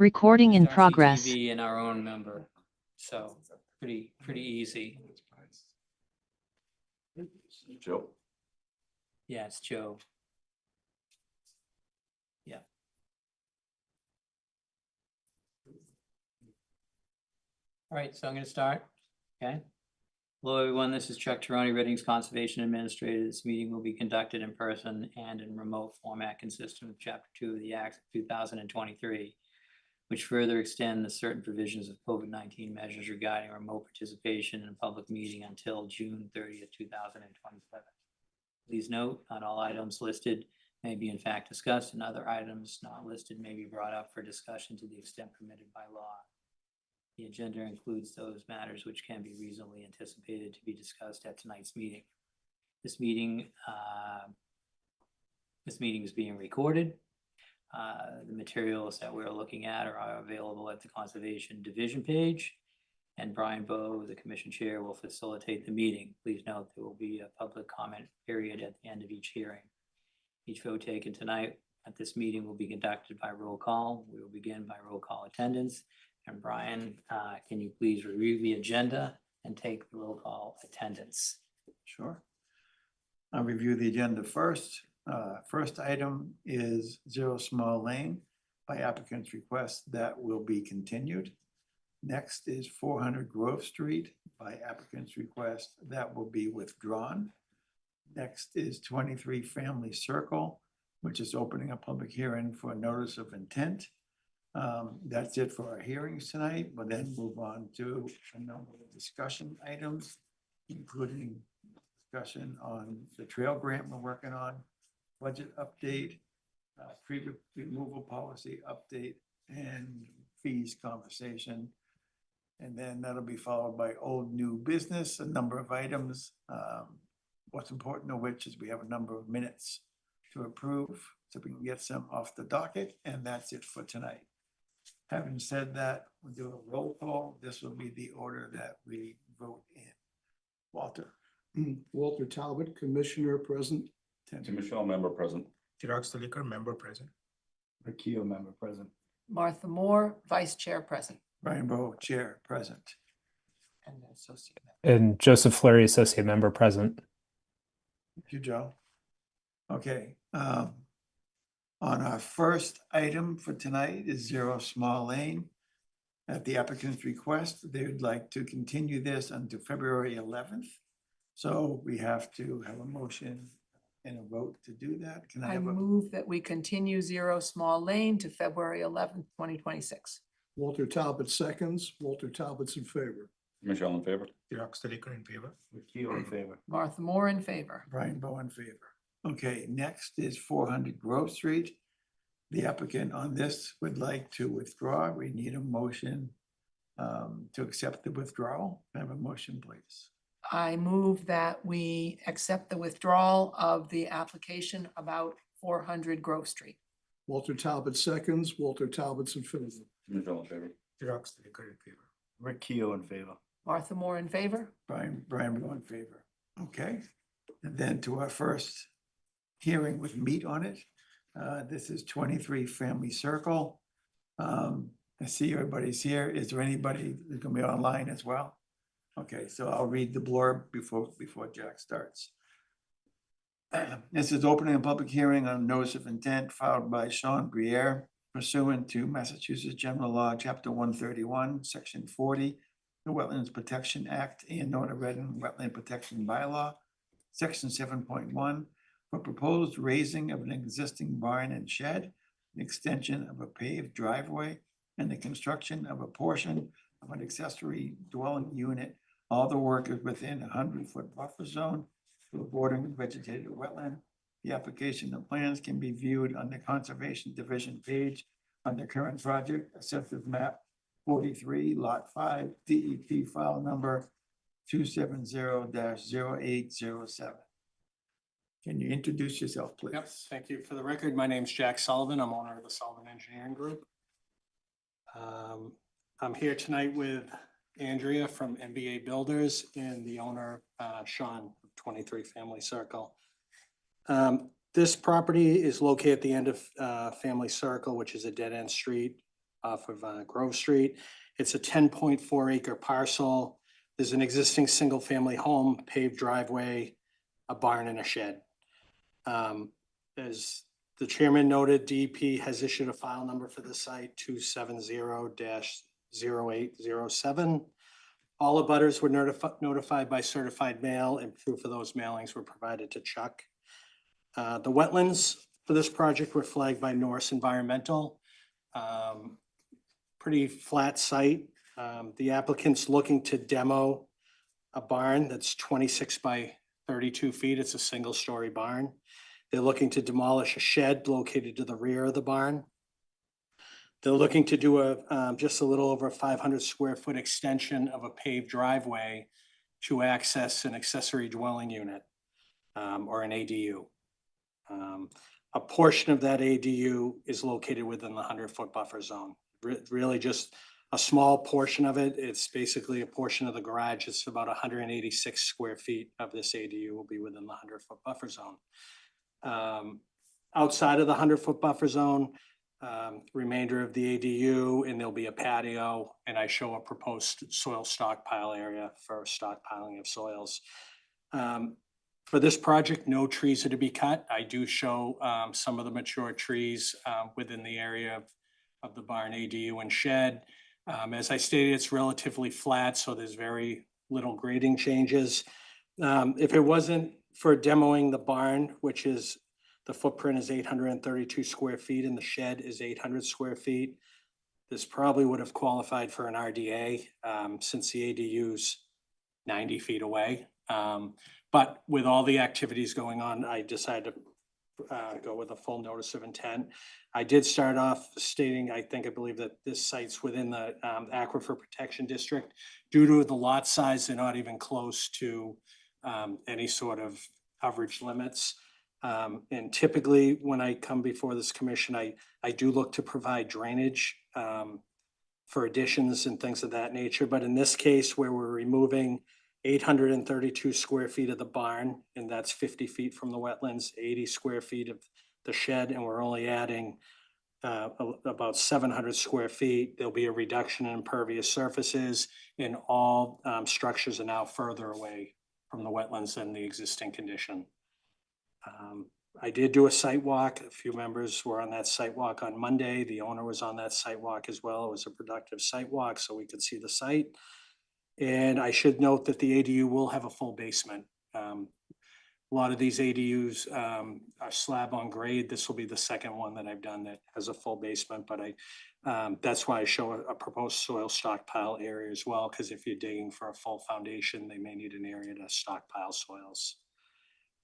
Recording in Just progress. RCTV and our own member, so pretty easy. Joe? Yeah, it's Joe. Yeah. All right, so I'm gonna start, okay? Hello, everyone, this is Chuck Taroni, Reading's Conservation Administrator. This meeting will be conducted in person and in remote format consistent with Chapter 2 of the Act of 2023, which further extend the certain provisions of COVID-19 measures regarding remote participation in a public meeting until June 30th, 2027. Please note, not all items listed may be in fact discussed, and other items not listed may be brought up for discussion to the extent permitted by law. The agenda includes those matters which can be reasonably anticipated to be discussed at tonight's meeting. This meeting is being recorded. The materials that we're looking at are available at the Conservation Division page, and Brian Bowe, the Commission Chair, will facilitate the meeting. Please note there will be a public comment period at the end of each hearing. Each vote taken tonight at this meeting will be conducted by roll call. We will begin by roll call attendance. And Brian, can you please review the agenda and take the roll call attendance? Sure. I'll review the agenda first. First item is 0 Small Lane by applicant's request that will be continued. Next is 400 Grove Street by applicant's request that will be withdrawn. Next is 23 Family Circle, which is opening a public hearing for a notice of intent. That's it for our hearings tonight. We'll then move on to a number of discussion items, including discussion on the trail grant we're working on, budget update, tree removal policy update, and fees conversation. And then that'll be followed by old new business, a number of items. What's important of which is we have a number of minutes to approve so we can get some off the docket, and that's it for tonight. Having said that, we'll do a roll call. This will be the order that we vote in. Walter. Walter Talbot, Commissioner, present. Tim Michelle, member present. Chirag Staliker, member present. Rakio, member present. Martha Moore, Vice Chair present. Brian Bowe, Chair, present. And Associate Member. And Joseph Fleury, Associate Member, present. Thank you, Joe. Okay. On our first item for tonight is 0 Small Lane. At the applicant's request, they would like to continue this until February 11th. So we have to have a motion and a vote to do that. Can I I have a, move that we continue 0 Small Lane to February 11th, 2026. Walter Talbot seconds. Walter Talbot's in favor. Michelle in favor. Chirag Staliker in favor. Rakio in favor. Martha Moore in favor. Brian Bowe in favor? Okay, next is 400 Grove Street. The applicant on this would like to withdraw. We need a motion to accept the withdrawal. Can I have a motion, please? I move that we accept the withdrawal of the application about 400 Grove Street. Walter Talbot seconds. Walter Talbot's in favor. Michelle in favor. Chirag Staliker in favor. Rakio in favor. Martha Moore in favor. Brian Bowe in favor. Okay, and then to our first hearing with meat on it. This is 23 Family Circle. I see everybody's here. Is there anybody who's gonna be online as well? Okay, so I'll read the blurb before Jack starts. This is opening a public hearing on notice of intent filed by Sean Briere pursuant to Massachusetts General Law, Chapter 131, Section 40, the Wetlands Protection Act and North Reading Wetland Protection Bylaw, Section 7.1, for proposed raising of an existing barn and shed, an extension of a paved driveway, and the construction of a portion of an accessory dwelling unit. All the work is within a 100-foot buffer zone to a bordering vegetated wetland. The application of plans can be viewed on the Conservation Division page on the current project, Assessors Map 43, Lot 5, DEP file number 270-0807. Can you introduce yourself, please? Yep, thank you. For the record, my name's Jack Sullivan. I'm owner of the Sullivan Engineering Group. I'm here tonight with Andrea from MBA Builders and the owner, Sean, 23 Family Circle. This property is located at the end of Family Circle, which is a dead-end street. off of Grove Street. It's a 10.4 acre parcel. There's an existing single-family home, paved driveway, a barn and a shed. As the chairman noted, DEP has issued a file number for the site, 270-0807. All abutters were notified by certified mail, and proof of those mailings were provided to Chuck. The wetlands for this project were flagged by Norse Environmental. Pretty flat site. The applicant's looking to demo a barn that's 26 by 32 feet. It's a single-story barn. They're looking to demolish a shed located to the rear of the barn. They're looking to do just a little over 500 square foot extension of a paved driveway to access an accessory dwelling unit, or an ADU. A portion of that ADU is located within the 100-foot buffer zone. Really just a small portion of it. It's basically a portion of the garage. It's about 186 square feet of this ADU will be within the 100-foot buffer zone. Outside of the 100-foot buffer zone, remainder of the ADU, and there'll be a patio, and I show a proposed soil stockpile area for stockpiling of soils. For this project, no trees are to be cut. I do show some of the mature trees within the area of the barn ADU and shed. As I stated, it's relatively flat, so there's very little grading changes. If it wasn't for demoing the barn, which is, the footprint is 832 square feet and the shed is 800 square feet, this probably would have qualified for an RDA since the ADU's 90 feet away. But with all the activities going on, I decided to go with a full notice of intent. I did start off stating, I believe that this site's within the Aquifer Protection District. Due to the lot size, they're not even close to any sort of coverage limits. And typically, when I come before this commission, I do look to provide drainage for additions and things of that nature. But in this case, where we're removing 832 square feet of the barn, and that's 50 feet from the wetlands, 80 square feet of the shed, and we're only adding about 700 square feet, there'll be a reduction in impervious surfaces, and all structures are now further away from the wetlands than the existing condition. I did do a site walk. A few members were on that site walk on Monday. The owner was on that site walk as well. It was a productive site walk, so we could see the site. And I should note that the ADU will have a full basement. A lot of these ADUs are slab on grade. This will be the second one that I've done that has a full basement, but that's why I show a proposed soil stockpile area as well, because if you're digging for a full foundation, they may need an area to stockpile soils.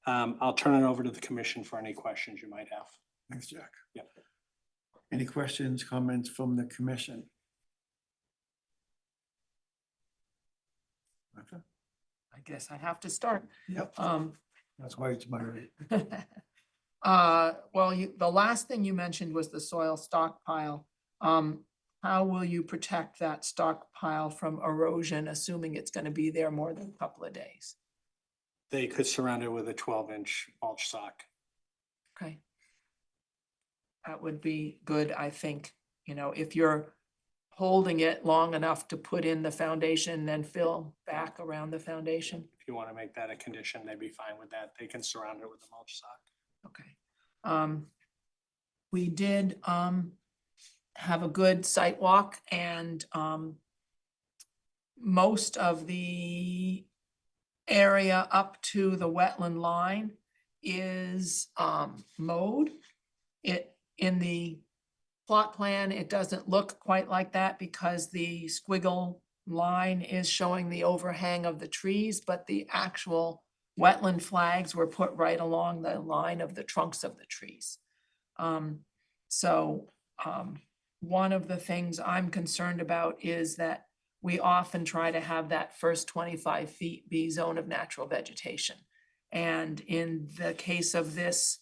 I'll turn it over to the commission for any questions you might have. Thanks, Jack. Yep. Any questions, comments from the commission? Martha? I guess I have to start. Yep, that's why it's moderated. Well, the last thing you mentioned was the soil stockpile. How will you protect that stockpile from erosion, assuming it's going to be there more than a couple of days? They could surround it with a 12-inch mulch sock. Okay. That would be good, I think. You know, if you're holding it long enough to put in the foundation, then fill back around the foundation. If you want to make that a condition, they'd be fine with that. They can surround it with a mulch sock. Okay. We did have a good site walk, and most of the area up to the wetland line is mowed. In the plot plan, it doesn't look quite like that because the squiggle line is showing the overhang of the trees, but the actual wetland flags were put right along the line of the trunks of the trees. One of the things I'm concerned about is that we often try to have that first 25 feet be zone of natural vegetation. And in the case of this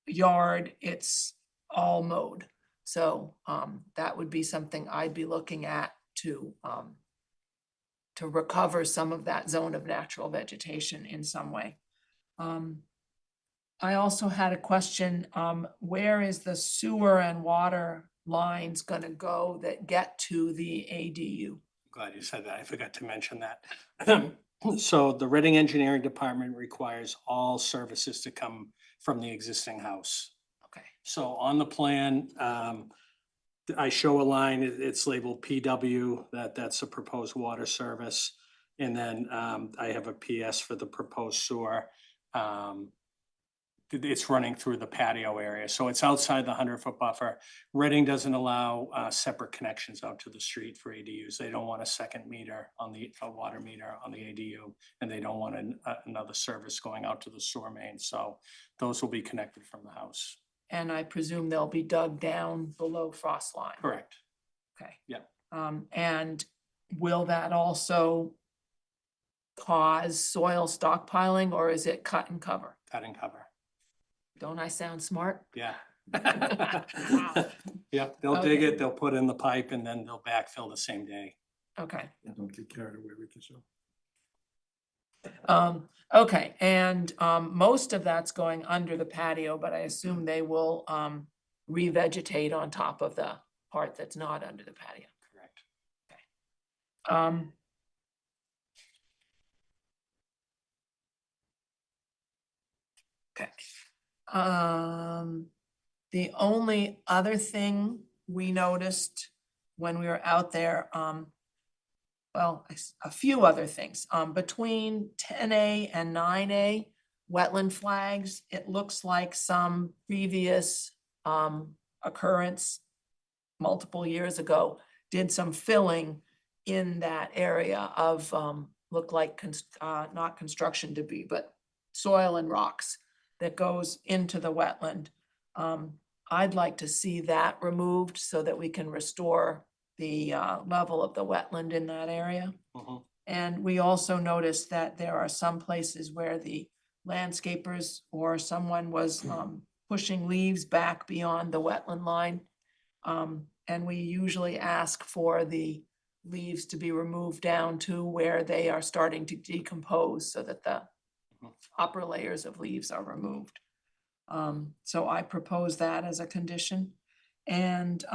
yard, it's all mowed. So that would be something I'd be looking at to recover some of that zone of natural vegetation in some way. I also had a question, where is the sewer and water lines gonna go that get to the ADU? Glad you said that. I forgot to mention that. So the Reading Engineering Department requires all services to come from the existing house. Okay, So on the plan, I show a line, it's labeled PW, that's a proposed water service. And then I have a PS for the proposed sewer. It's running through the patio area, so it's outside the 100-foot buffer. Reading doesn't allow separate connections out to the street for ADUs. They don't want a second meter on a water meter on the ADU, and they don't want another service going out to the sewer main. So those will be connected from the house. and I presume they'll be dug down below frost line? Correct. Okay. Yep. And will that also cause soil stockpiling, or is it cut and cover? Cut and cover. Don't I sound smart? Yeah. Wow. Yep, they'll dig Okay. it, they'll put in the pipe, and then they'll backfill the same day. Okay, Don't get carried away with yourself. okay, and, most of that's going under the patio, but I assume they will, revegetate on top of the part that's not under the patio. Correct. Um. Okay. The only other thing we noticed when we were out there, well, a few other things, between 10A and 9A wetland flags, it looks like some previous, occurrence multiple years ago did some filling in that area of, looked like, not construction debris, but soil and rocks that goes into the wetland. I'd like to see that removed so that we can restore the level of the wetland in that area. Mhm. And we also noticed that there are some places where the landscapers or someone was pushing leaves back beyond the wetland line. And we usually ask for the leaves to be removed down to where they are starting to decompose so that the upper layers of leaves are removed. So I propose that as a condition. And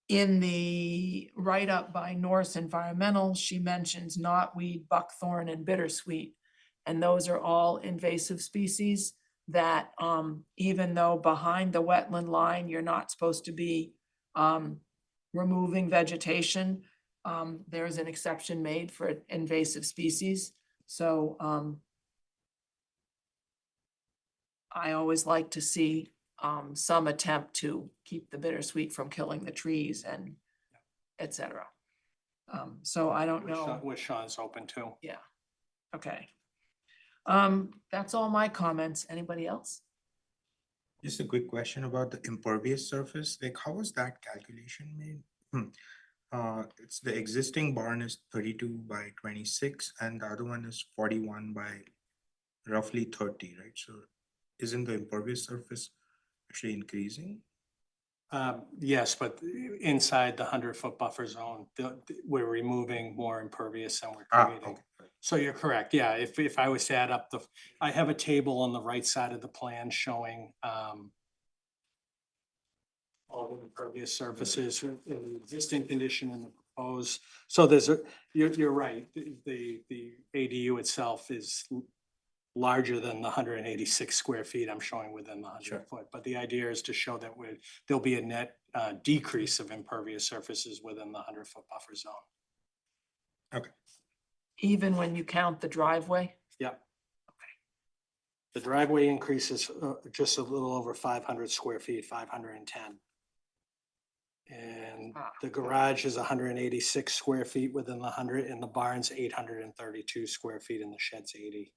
in the write-up by Norse Environmental, she mentions knotweed, buckthorn, and bittersweet. And those are all invasive species that even though behind the wetland line, you're not supposed to be removing vegetation, there's an exception made for invasive species. So I always like to see some attempt to keep the bittersweet from killing the trees and et cetera. So I don't know. Which Sean's open to. Yeah, okay. That's all my comments. Anybody else? Just a quick question about the impervious surface, like how was that calculation made? It's the existing barn is 32 by 26 and the other one is 41 by roughly 30, right? So isn't the impervious surface actually increasing? Yes, but inside the 100-foot buffer zone, we're removing more impervious than we're creating. Okay. So you're correct, yeah, if I was to add up I have a table on the right side of the plan showing all the impervious surfaces in the existing condition and the proposed. So you're right, the ADU itself is larger than the 186 square feet I'm showing within the 100-foot. But the idea is to show that there'll be a net decrease of impervious surfaces within the 100-foot buffer zone. Even when you count the driveway? Yep. The driveway increases just a little over 500 square feet, 510. And the garage is 186 square feet within the 100, and the barn's 832 square feet, and the shed's 80.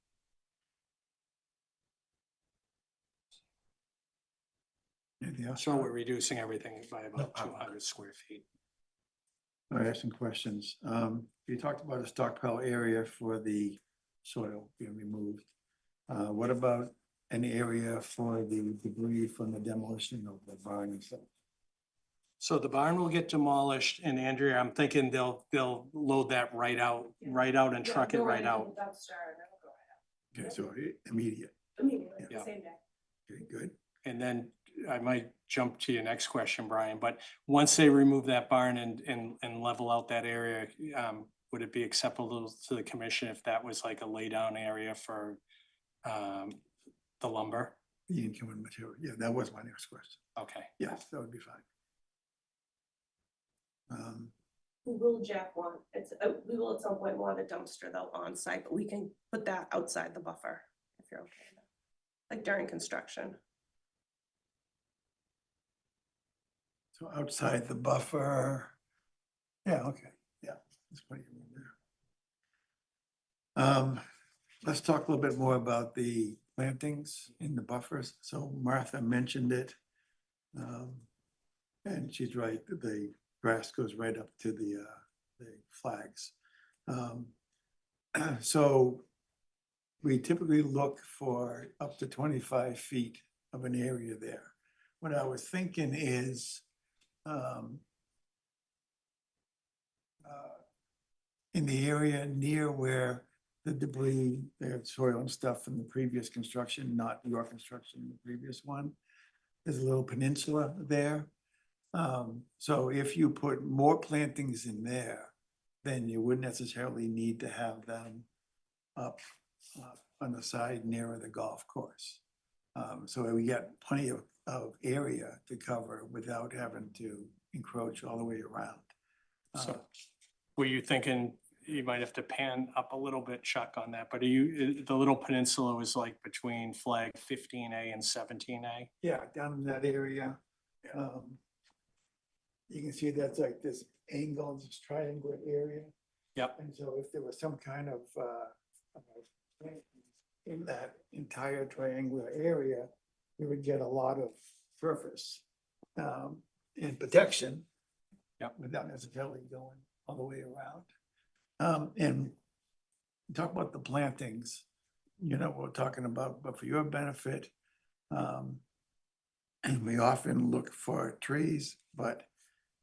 Anything else? So we're reducing everything by about 200 square feet. I have some questions. You talked about a stockpile area for the soil being removed. What about an area for the debris from the demolition of the barn and stuff? So the barn will get demolished, and Andrea, I'm thinking they'll load that right out and truck it right out. Okay, so immediate. Yeah. Okay, good. And then I might jump to your next question, Brian, but once they remove that barn and level out that area, would it be acceptable to the commission if that was like a laydown area for the lumber? The incoming material, yeah, that was my next question. Okay. Yes, that would be fine. We will, Jack, want, we will at some point want a dumpster though on site, but we can put that outside the buffer if you're okay with that. Like during construction. So outside the buffer, yeah, okay, yeah, there's plenty of room there. Let's talk a little bit more about the plantings in the buffers. So Martha mentioned it. And she's right, the grass goes right up to the flags. So we typically look for up to 25 feet of an area there. What I was thinking is in the area near where the debris, the soil and stuff from the previous construction, not your construction, the previous one, there's a little peninsula there. So if you put more plantings in there, then you wouldn't necessarily need to have them up on the side nearer the golf course. So we get plenty of area to cover without having to encroach all the way around. So were you thinking you might have to pan up a little bit, Chuck, on that, but are you, the little peninsula was like between flag 15A and 17A? Yeah, down in that area. You can see that's like this angle, this triangular area. Yep. And so if there was some kind of in that entire triangular area, we would get a lot of surface and protection. Yep. Without necessarily going all the way around. And talk about the plantings, you know, we're talking about, but for your benefit, and we often look for trees, but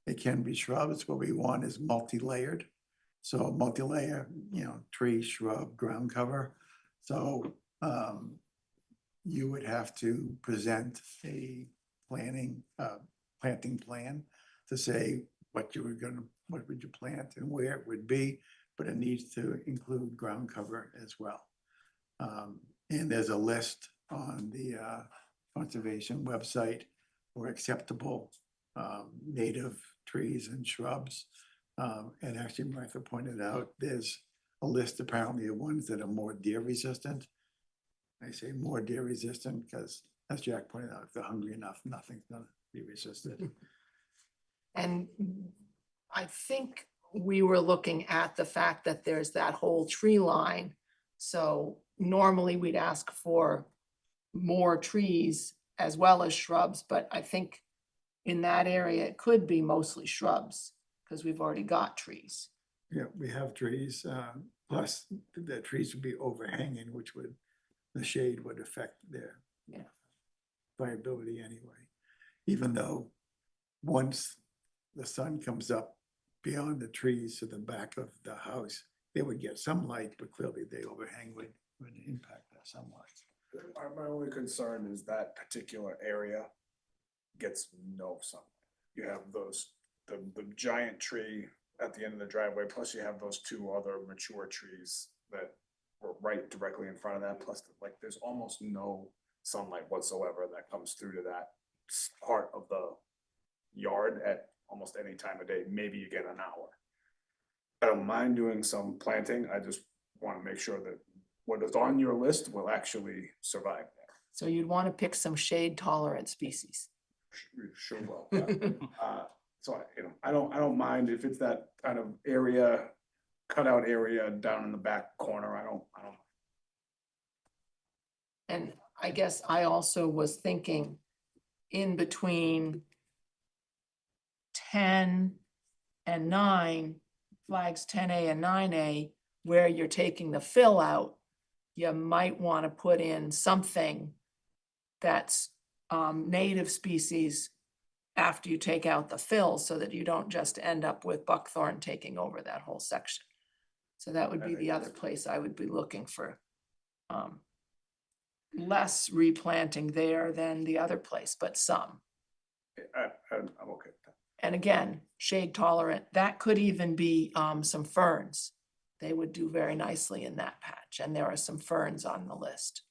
it can be shrubs. What we want is multi-layered. So multi-layer, you know, tree, shrub, ground cover. So you would have to present a planting plan to say what you were gonna, what would you plant and where it would be, but it needs to include ground cover as well. And there's a list on the conservation website for acceptable native trees and shrubs. And actually Martha pointed out, there's a list apparently of ones that are more deer resistant. I say more deer resistant because as Jack pointed out, if they're hungry enough, nothing's gonna be resistant. And I think we were looking at the fact that there's that whole tree line. So normally we'd ask for more trees as well as shrubs, but I think in that area, it could be mostly shrubs because we've already got trees. Yeah, we have trees, plus the trees would be overhanging, which would, the shade would affect their Yeah. viability anyway. Even though once the sun comes up beyond the trees to the back of the house, they would get some light, but clearly they overhang would impact that somewhat. My only concern is that particular area gets no sunlight. You have those, the giant tree at the end of the driveway, plus you have those two other mature trees that were right directly in front of that, plus like there's almost no sunlight whatsoever that comes through to that part of the yard at almost any time of day. Maybe you get an hour. I don't mind doing some planting. I just want to make sure that what is on your list will actually survive there. So you'd want to pick some shade tolerant species. Sure will. So I don't mind if it's that kind of area, cutout area down in the back corner. I don't. And I guess I also was thinking in between 10 and 9, flags 10A and 9A, where you're taking the fill out, you might want to put in something that's native species after you take out the fill so that you don't just end up with buckthorn taking over that whole section. So that would be the other place I would be looking for less replanting there than the other place, but some. I'm okay with that. And again, shade tolerant, that could even be some ferns. They would do very nicely in that patch, and there are some ferns on the list.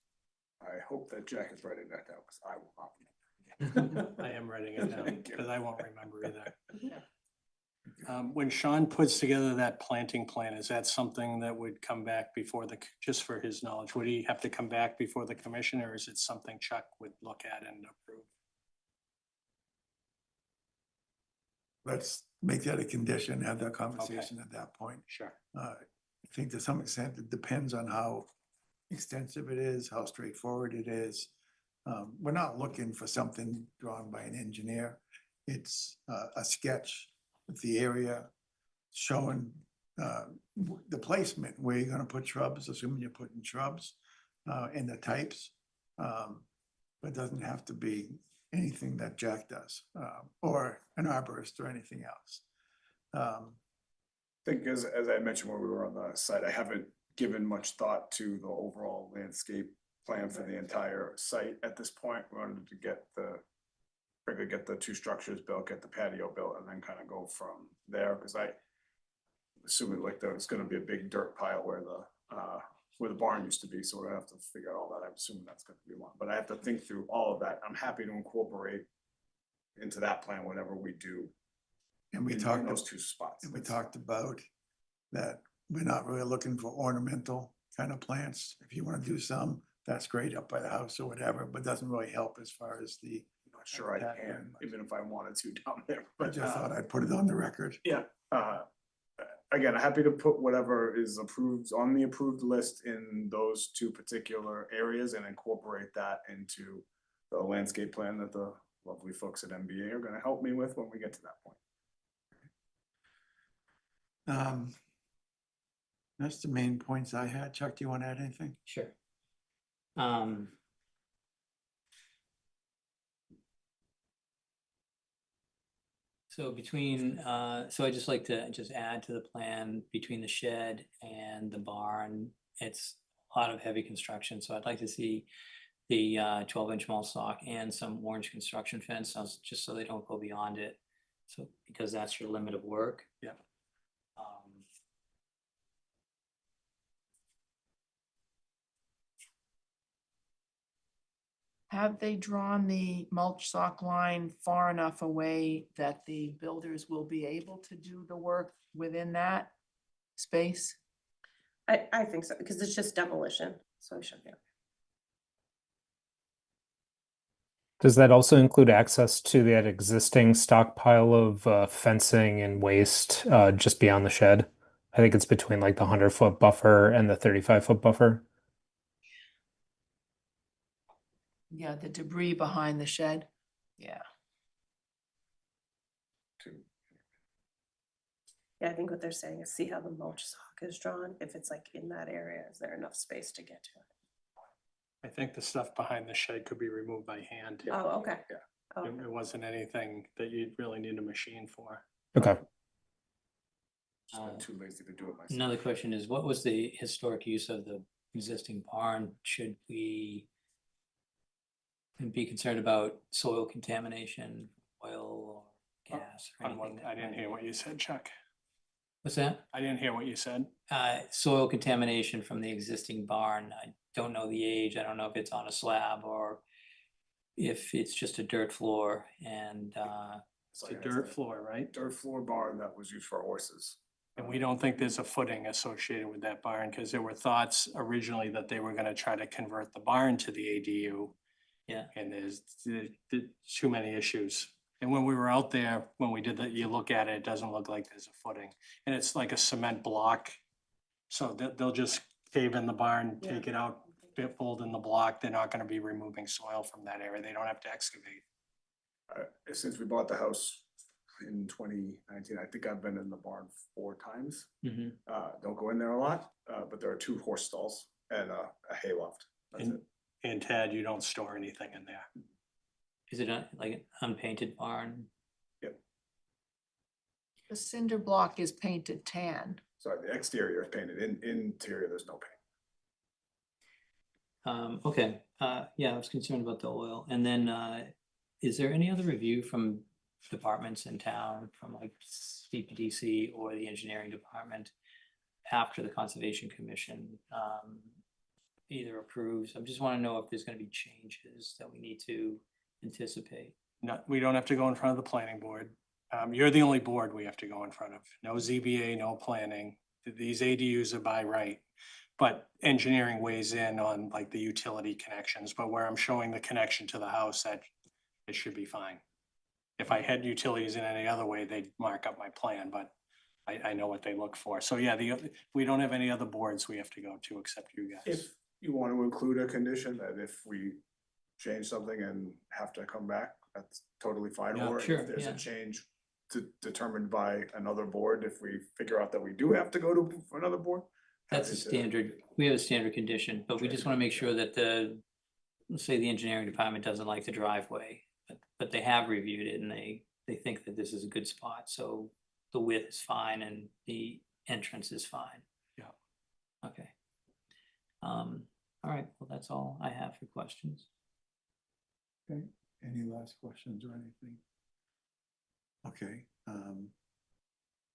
I hope that Jack is writing that down, because I will not. I am writing it down, Thank you. because I won't remember either. When Sean puts together that planting plan, is that something that would come back before just for his knowledge, would he have to come back before the commission, or is it something Chuck would look at and approve? Let's make that a condition, have that conversation at that point. Sure. I think to some extent, it depends on how extensive it is, how straightforward it is. We're not looking for something drawn by an engineer. It's a sketch of the area showing the placement, where you're gonna put shrubs, assuming you're putting shrubs, and the types. But it doesn't have to be anything that Jack does, or an arborist or anything else. I think as I mentioned when we were on the site, I haven't given much thought to the overall landscape plan for the entire site at this point. We wanted to get the two structures built, get the patio built, and then kind of go from there, because I assuming like there's gonna be a big dirt pile where the barn used to be, so we're gonna have to figure out all that. I'm assuming that's gonna be one, but I have to think through all of that. I'm happy to incorporate into that plan whatever we do And we in talked, those two spots. and we talked about that we're not really looking for ornamental kind of plants. If you want to do some, that's great up by the house or whatever, but doesn't really help as far as the, Not sure I That can, very much. even if I wanted to down there, I but just thought I'd put it on the record. yeah. Again, happy to put whatever is approved on the approved list in those two particular areas and incorporate that into the landscape plan that the lovely folks at MBA are gonna help me with when we get to that point. That's the main points I had. Chuck, do you want to add anything? Sure. So I'd just like to just add to the plan between the shed and the barn, it's a lot of heavy construction, so I'd like to see the 12-inch mulch stock and some orange construction fence, just so they don't go beyond it. So, because that's your limit of work. Yeah. Have they drawn the mulch sock line far enough away that the builders will be able to do the work within that space? I think so, because it's just demolition, so it should be. Does that also include access to that existing stockpile of fencing and waste just beyond the shed? I think it's between like the 100-foot buffer and the 35-foot buffer. Yeah, the debris behind the shed. Yeah. Yeah, I think what they're saying is see how the mulch sock is drawn. If it's like in that area, is there enough space to get to it? I think the stuff behind the shed could be removed by hand. Oh, okay. Yeah. Oh, It wasn't anything that you'd really need a machine for. Okay. Just been too lazy to do it myself. Another question is, what was the historic use of the existing barn? Should we be concerned about soil contamination, oil or gas or anything? I didn't hear what you said, Chuck. What's that? I didn't hear what you said. Soil contamination from the existing barn. I don't know the age. I don't know if it's on a slab or if it's just a dirt floor and, It's It's a like dirt floor, right? dirt floor barn that was used for horses. And we don't think there's a footing associated with that barn, because there were thoughts originally that they were gonna try to convert the barn to the ADU. yeah. And there's too many issues. And when we were out there, when we did that, you look at it, it doesn't look like there's a footing. And it's like a cement block. So they'll just cave in the barn, take it out, fold in the block. They're not gonna be removing soil from that area. They don't have to excavate. Since we bought the house in 2019, I think I've been in the barn 4 times. Mhm. Don't go in there a lot, but there are 2 horse stalls and a hay loft. That's And- it. And Ted, you don't store anything in there. Is it like an unpainted barn? The cinder block is painted tan. Sorry, the exterior is painted. Interior, there's no paint. Okay, yeah, I was concerned about the oil. And then, is there any other review from departments in town, from like CPDC or the engineering department after the Conservation Commission, either approves? I just want to know if there's going to be changes that we need to anticipate. No, we don't have to go in front of the planning board. You're the only board we have to go in front of. No ZBA, no planning. These ADUs are by right. But engineering weighs in on like the utility connections, but where I'm showing the connection to the house, that it should be fine. If I had utilities in any other way, they'd mark up my plan, but I know what they look for. So yeah, we don't have any other boards we have to go to except you guys. If you want to include a condition that if we change something and have to come back, that's totally fine. Yeah, Or sure, if there's yeah. a change determined by another board, if we figure out that we do have to go to another board. That's a happy to- standard, we have a standard condition, but we just want to make sure that let's say the engineering department doesn't like the driveway, but they have reviewed it and they think that this is a good spot, so the width is fine and the entrance is fine. Yeah. Okay. All right, well, that's all I have for questions. Okay, any last questions or anything? Okay,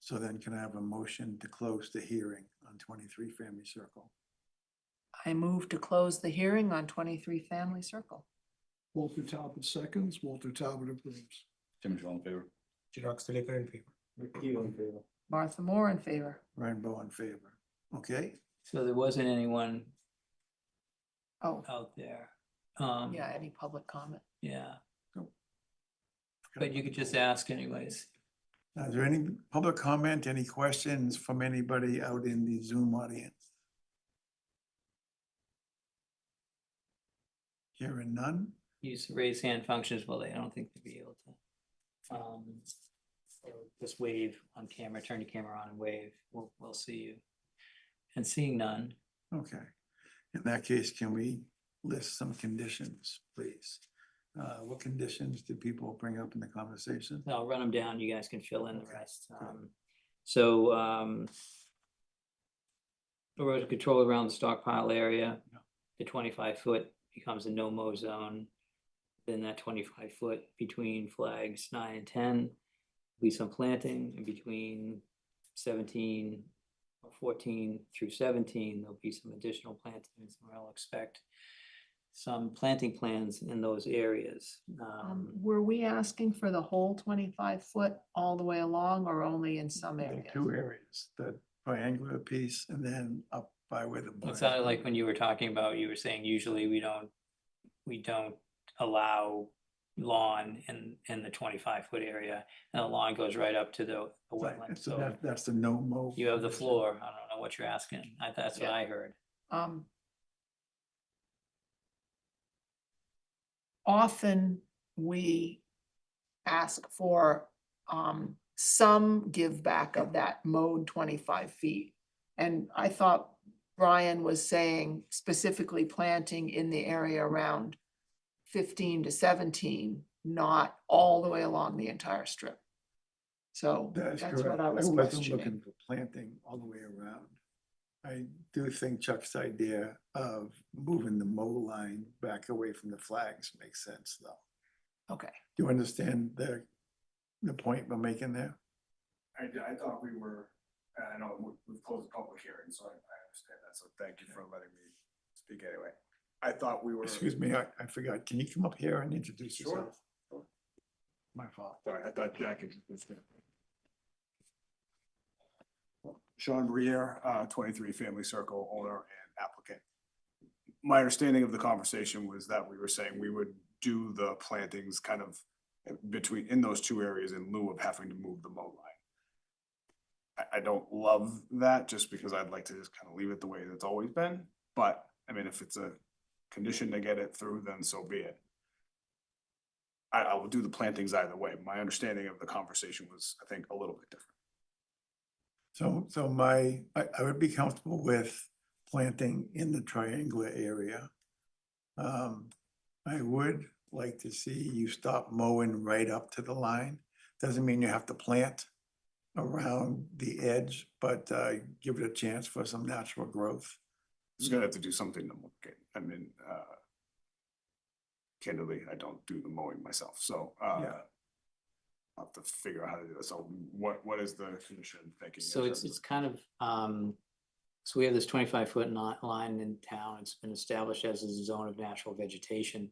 so then can I have a motion to close the hearing on 23 Family Circle? I move to close the hearing on 23 Family Circle. Walter Talbot seconds, Walter Talbot approves. Tim Shaw in favor. Xerox Delicker in favor. Martha Moore in favor. Ryan Bow in favor. Okay, So there wasn't anyone Oh, out there. yeah, any public comment? Yeah, but you could just ask anyways. is there any public comment, any questions from anybody out in the Zoom audience? Hearing none? Use raise hand functions, well, I don't think they'd be able to. So just wave on camera, turn your camera on and wave, we'll see you. And seeing none, Okay, in that case, can we list some conditions, please? What conditions did people bring up in the conversation? I'll run them down, you guys can fill in the Okay, rest. good. So erosion control around the stockpile area, Yeah. the 25-foot becomes a no-mow zone. Then that 25-foot between flags 9 and 10, be some planting, and between 17 or 14 through 17, there'll be some additional plantings, and we'll expect some planting plans in those areas. Were we asking for the whole 25-foot all the way along or only in some There are areas? two areas, the triangular piece and then up by where the. barn It sounded is. like when you were talking about, you were saying usually we don't allow lawn in the 25-foot area, and the lawn goes right up to the Right, wetland, so so that's the no mow. you have the floor. I don't know what you're asking. That's what Yeah. I heard. Often we ask for some give back of that mowed 25 feet. And I thought Brian was saying specifically planting in the area around 15 to 17, not all the way along the entire strip. So That's that's correct. what I was wasn't questioning. looking for planting all the way around. I do think Chuck's idea of moving the mow line back away from the flags makes sense, though. Okay, Do you understand the point we're making there? I thought we were, I know we've closed the public hearing, so I understand that, so thank you for letting me speak anyway. I thought we were. Excuse me, I forgot. Can you come up here and introduce Sure. yourself? My fault. Sorry, I thought Jack introduced me. Sean Briere, 23 Family Circle owner and applicant. My understanding of the conversation was that we were saying we would do the plantings kind of in those two areas in lieu of having to move the mow line. I don't love that just because I'd like to just kind of leave it the way it's always been, but I mean, if it's a condition to get it through, then so be it. I will do the plantings either way. My understanding of the conversation was, I think, a little bit different. I would be comfortable with planting in the triangular area. I would like to see you stop mowing right up to the line. Doesn't mean you have to plant around the edge, but give it a chance for some natural growth. Just gonna have to do something to mark it. I mean, candidly, I don't do the mowing myself, so, Yeah. I'll have to figure out how to do that. So what is the commission thinking? in So it's, terms it's kind of, so we have this 25-foot line in town. It's been established as a zone of natural vegetation.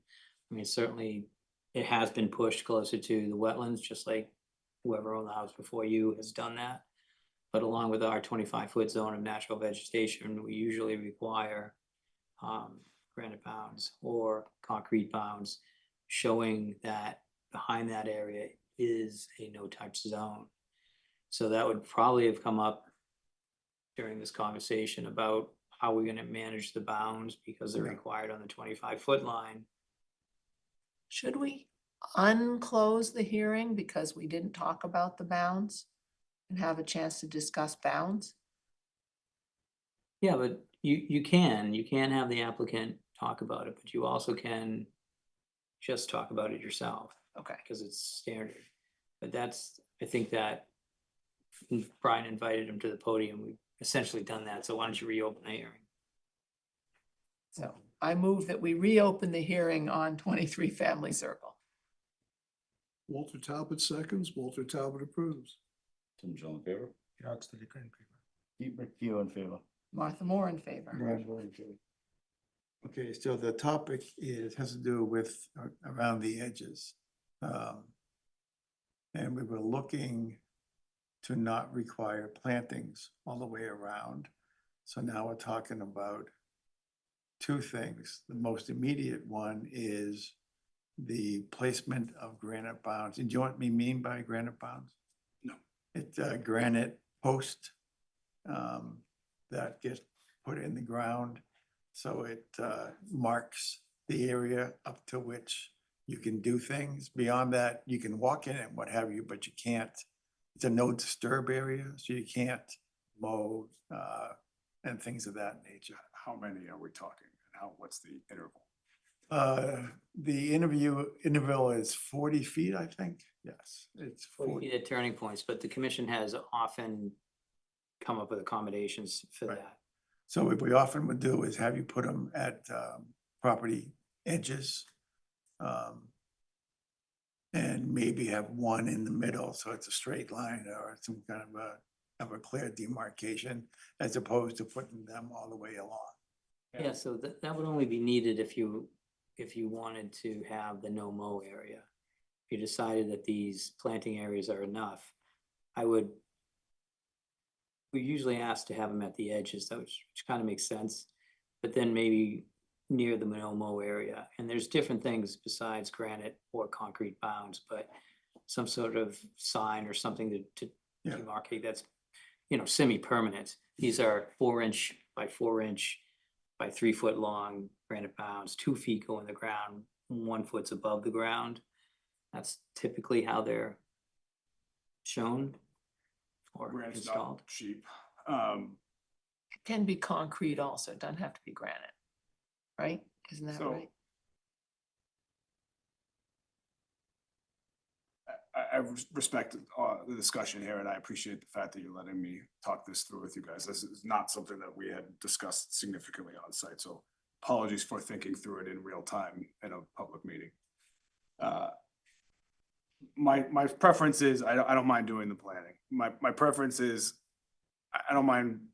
I mean, certainly it has been pushed closer to the wetlands, just like whoever owned the house before you has done that. But along with our 25-foot zone of natural vegetation, we usually require granite bounds or concrete bounds showing that behind that area is a no-touch zone. So that would probably have come up during this conversation about how we're gonna manage the bounds because they're Yeah. required on the 25-foot line. Should we unclose the hearing because we didn't talk about the bounds and have a chance to discuss bounds? Yeah, but you can have the applicant talk about it, but you also can just talk about it yourself. Okay. Because it's standard. But that's, I think that Brian invited him to the podium. We've essentially done that. So why don't you reopen the hearing? So I move that we reopen the hearing on 23 Family Circle. Walter Talbot seconds, Walter Talbot approves. Tim Michelle in favor? Gerard Silica in favor. Pete McHugh in favor. Martha Moore in favor. Right. Okay, so the topic has to do with around the edges. And we were looking to not require plantings all the way around. So now we're talking about two things. The most immediate one is the placement of granite bounds. And do you know what we mean by granite bounds? No. It's a granite post that gets put in the ground. So it marks the area up to which you can do things. Beyond that, you can walk in it and what have you, but you can't, it's a no disturb area, so you can't mow and things of that nature. How many are we talking? And what's the interval? The interval is 40 feet, I think. Yes, it's 40. At turning points, but the commission has often come up with accommodations for Right. that. So what we often would do is have you put them at property edges. And maybe have one in the middle, so it's a straight line or some kind of a clear demarcation, as opposed to putting them all the way along. Yeah, so that would only be needed if you wanted to have the no mow area. If you decided that these planting areas are enough, we usually ask to have them at the edges, which kind of makes sense. But then maybe near the no mow area, and there's different things besides granite or concrete bounds, but some sort of sign or something to Yeah. demarcate that's, semi-permanent. These are 4-inch by 4-inch by 3-foot long granite bounds, 2 feet go in the ground, 1 foot's above the ground. That's typically how they're shown or Granite's installed. not cheap. It can be concrete also, it doesn't have to be granite, right? Isn't that So- right? I respect the discussion here, and I appreciate the fact that you're letting me talk this through with you guys. This is not something that we had discussed significantly on site, so apologies for thinking through it in real time in a public meeting. My preference is, I don't mind doing the planning. My preference is, I don't mind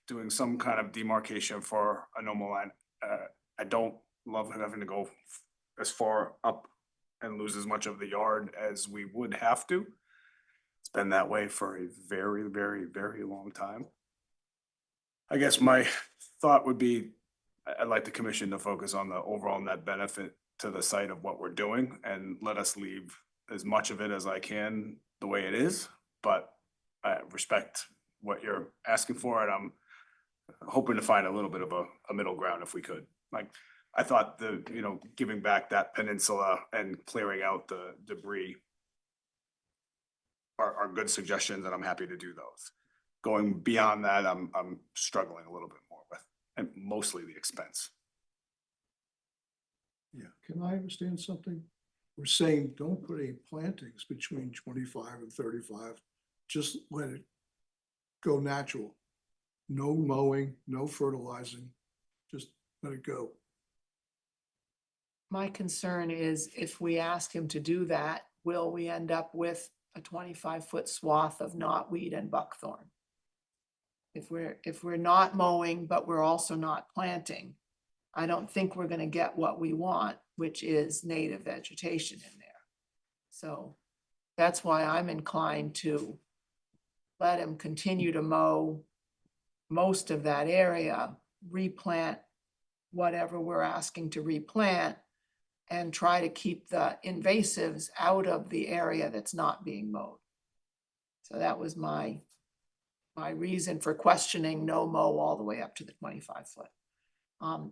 doing some kind of demarcation for a normal line. I don't love having to go as far up and lose as much of the yard as we would have to. It's been that way for a very, very, very long time. I guess my thought would be, I'd like the commission to focus on the overall net benefit to the site of what we're doing and let us leave as much of it as I can the way it is, but I respect what you're asking for, and I'm hoping to find a little bit of a middle ground if we could. Like, I thought giving back that peninsula and clearing out the debris are good suggestions, and I'm happy to do those. Going beyond that, I'm struggling a little bit more with, and mostly the expense. Yeah, can I understand something? We're saying don't put any plantings between 25 and 35. Just let it go natural. No mowing, no fertilizing, just let it go. My concern is if we ask him to do that, will we end up with a 25-foot swath of knotweed and buckthorn? If we're not mowing, but we're also not planting, I don't think we're gonna get what we want, which is native vegetation in there. So that's why I'm inclined to let him continue to mow most of that area, replant whatever we're asking to replant, and try to keep the invasives out of the area that's not being mowed. So that was my reason for questioning no mow all the way up to the 25-foot.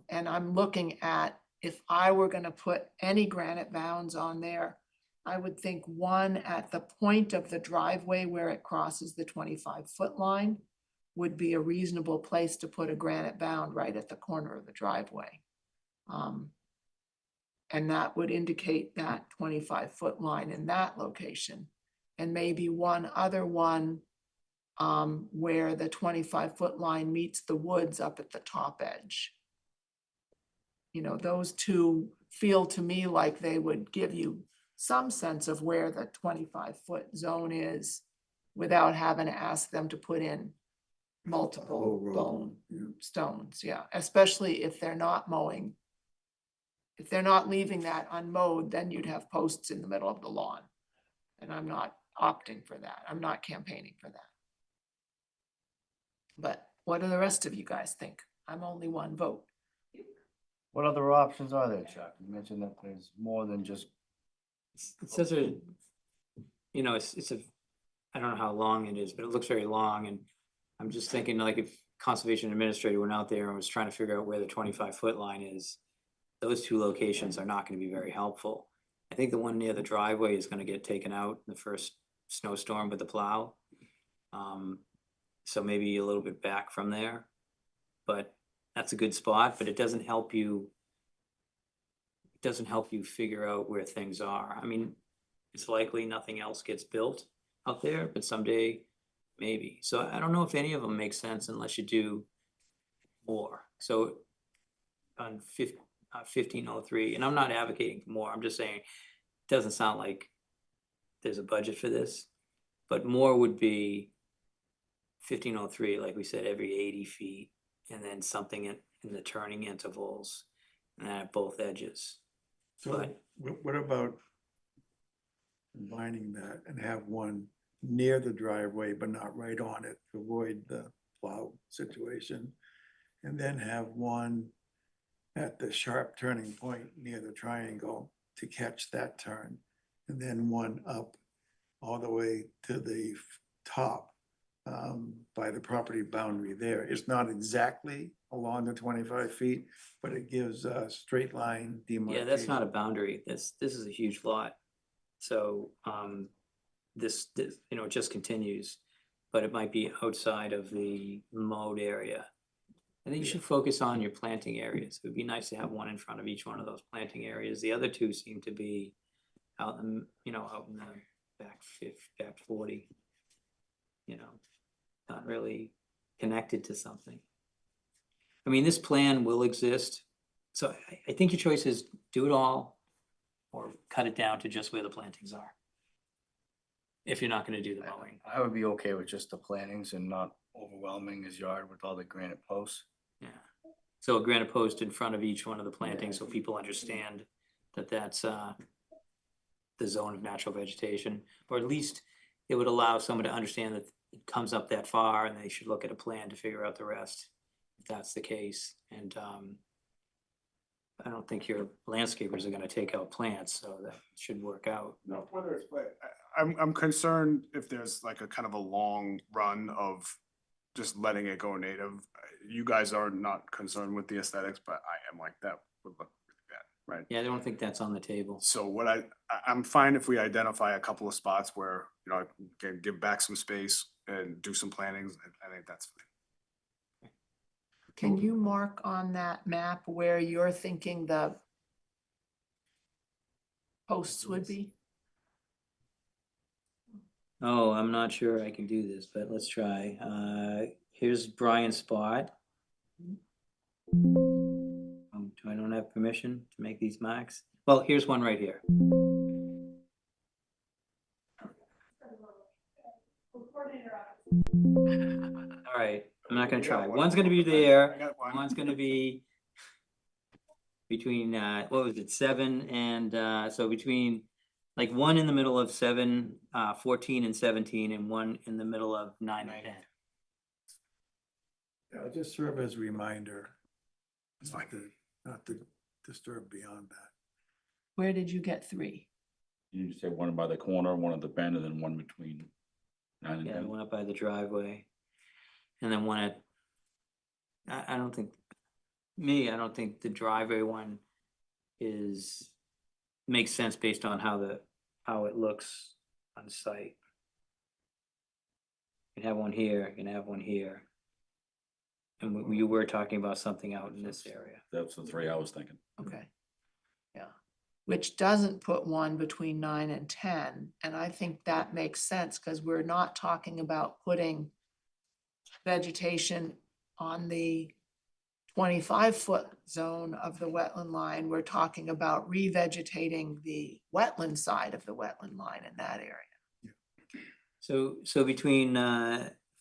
And I'm looking at, if I were gonna put any granite bounds on there, I would think one at the point of the driveway where it crosses the 25-foot line would be a reasonable place to put a granite bound right at the corner of the driveway. And that would indicate that 25-foot line in that location. And maybe one other one where the 25-foot line meets the woods up at the top edge. You know, those two feel to me like they would give you some sense of where the 25-foot zone is without having to ask them to put in multiple Whole row, bone yeah. stones, yeah, especially if they're not mowing. If they're not leaving that unmowed, then you'd have posts in the middle of the lawn. And I'm not opting for that. I'm not campaigning for that. But what do the rest of you guys think? I'm only one vote. What other options are there, Chuck? You mentioned that there's more than just. It's such a, you know, it's a, I don't know how long it is, but it looks very long, and I'm just thinking, like, if conservation administrator went out there and was trying to figure out where the 25-foot line is, those two locations are not gonna be very helpful. I think the one near the driveway is gonna get taken out in the first snowstorm with the plow. So maybe a little bit back from there, but that's a good spot, but it doesn't help you. It doesn't help you figure out where things are. I mean, it's likely nothing else gets built out there, but someday maybe. So I don't know if any of them make sense unless you do more. So on 1503, and I'm not advocating for more, I'm just saying, it doesn't sound like there's a budget for this, but more would be 1503, like we said, every 80 feet, and then something in the turning intervals, and then at both edges. So But- what about combining that and have one near the driveway, but not right on it to avoid the plow situation? And then have one at the sharp turning point near the triangle to catch that turn. And then one up all the way to the top by the property boundary there. It's not exactly along the 25 feet, but it gives a straight line demarcation. Yeah, that's not a boundary. This is a huge lot. So, this, you know, it just continues, but it might be outside of the mowed area. I think you should focus on your planting areas. It would be nice to have one in front of each one of those planting areas. The other two seem to be out in, you know, out in the back 40. You know, not really connected to something. I mean, this plan will exist. So I think your choice is do it all or cut it down to just where the plantings are. If you're not gonna do the mowing. I would be okay with just the plantings and not overwhelming his yard with all the granite posts. Yeah. So a granite post in front of each one of the plantings so people understand that that's the zone of natural vegetation, or at least it would allow someone to understand that it comes up that far and they should look at a plan to figure out the rest, if that's the case. And I don't think your landscapers are gonna take out plants, so that should work out. No, whether it's, but I'm concerned if there's like a kind of a long run of just letting it go native. You guys are not concerned with the aesthetics, but I am. Like that would look really bad, right? Yeah, I don't think that's on the table. So what I'm fine if we identify a couple of spots where, you know, I can give back some space and do some plantings. I think that's fine. Can you mark on that map where you're thinking the posts would be? Oh, I'm not sure I can do this, but let's try. Here's Brian's spot. I don't have permission to make these marks? Well, here's one right here. All right, I'm not gonna try. One's gonna be there, one's gonna be between, what was it, 7 and, so between, like, one in the middle of 7, 14 and 17, and one in the middle of 9 and 10. Yeah, just serve as a reminder. Not to disturb beyond that. Where did you get 3? You say one by the corner, one at the bend, and then one between 9 and Yeah, 10. one up by the driveway. And then one at, I don't think, I don't think the driveway one makes sense based on how it looks on site. You can have one here, you can have one here. And you were talking about something out in this area. That's the 3 I was thinking. Okay. Yeah, which doesn't put one between 9 and 10, and I think that makes sense, because we're not talking about putting vegetation on the 25-foot zone of the wetland line. We're talking about revegetating the wetland side of the wetland line in that area. So between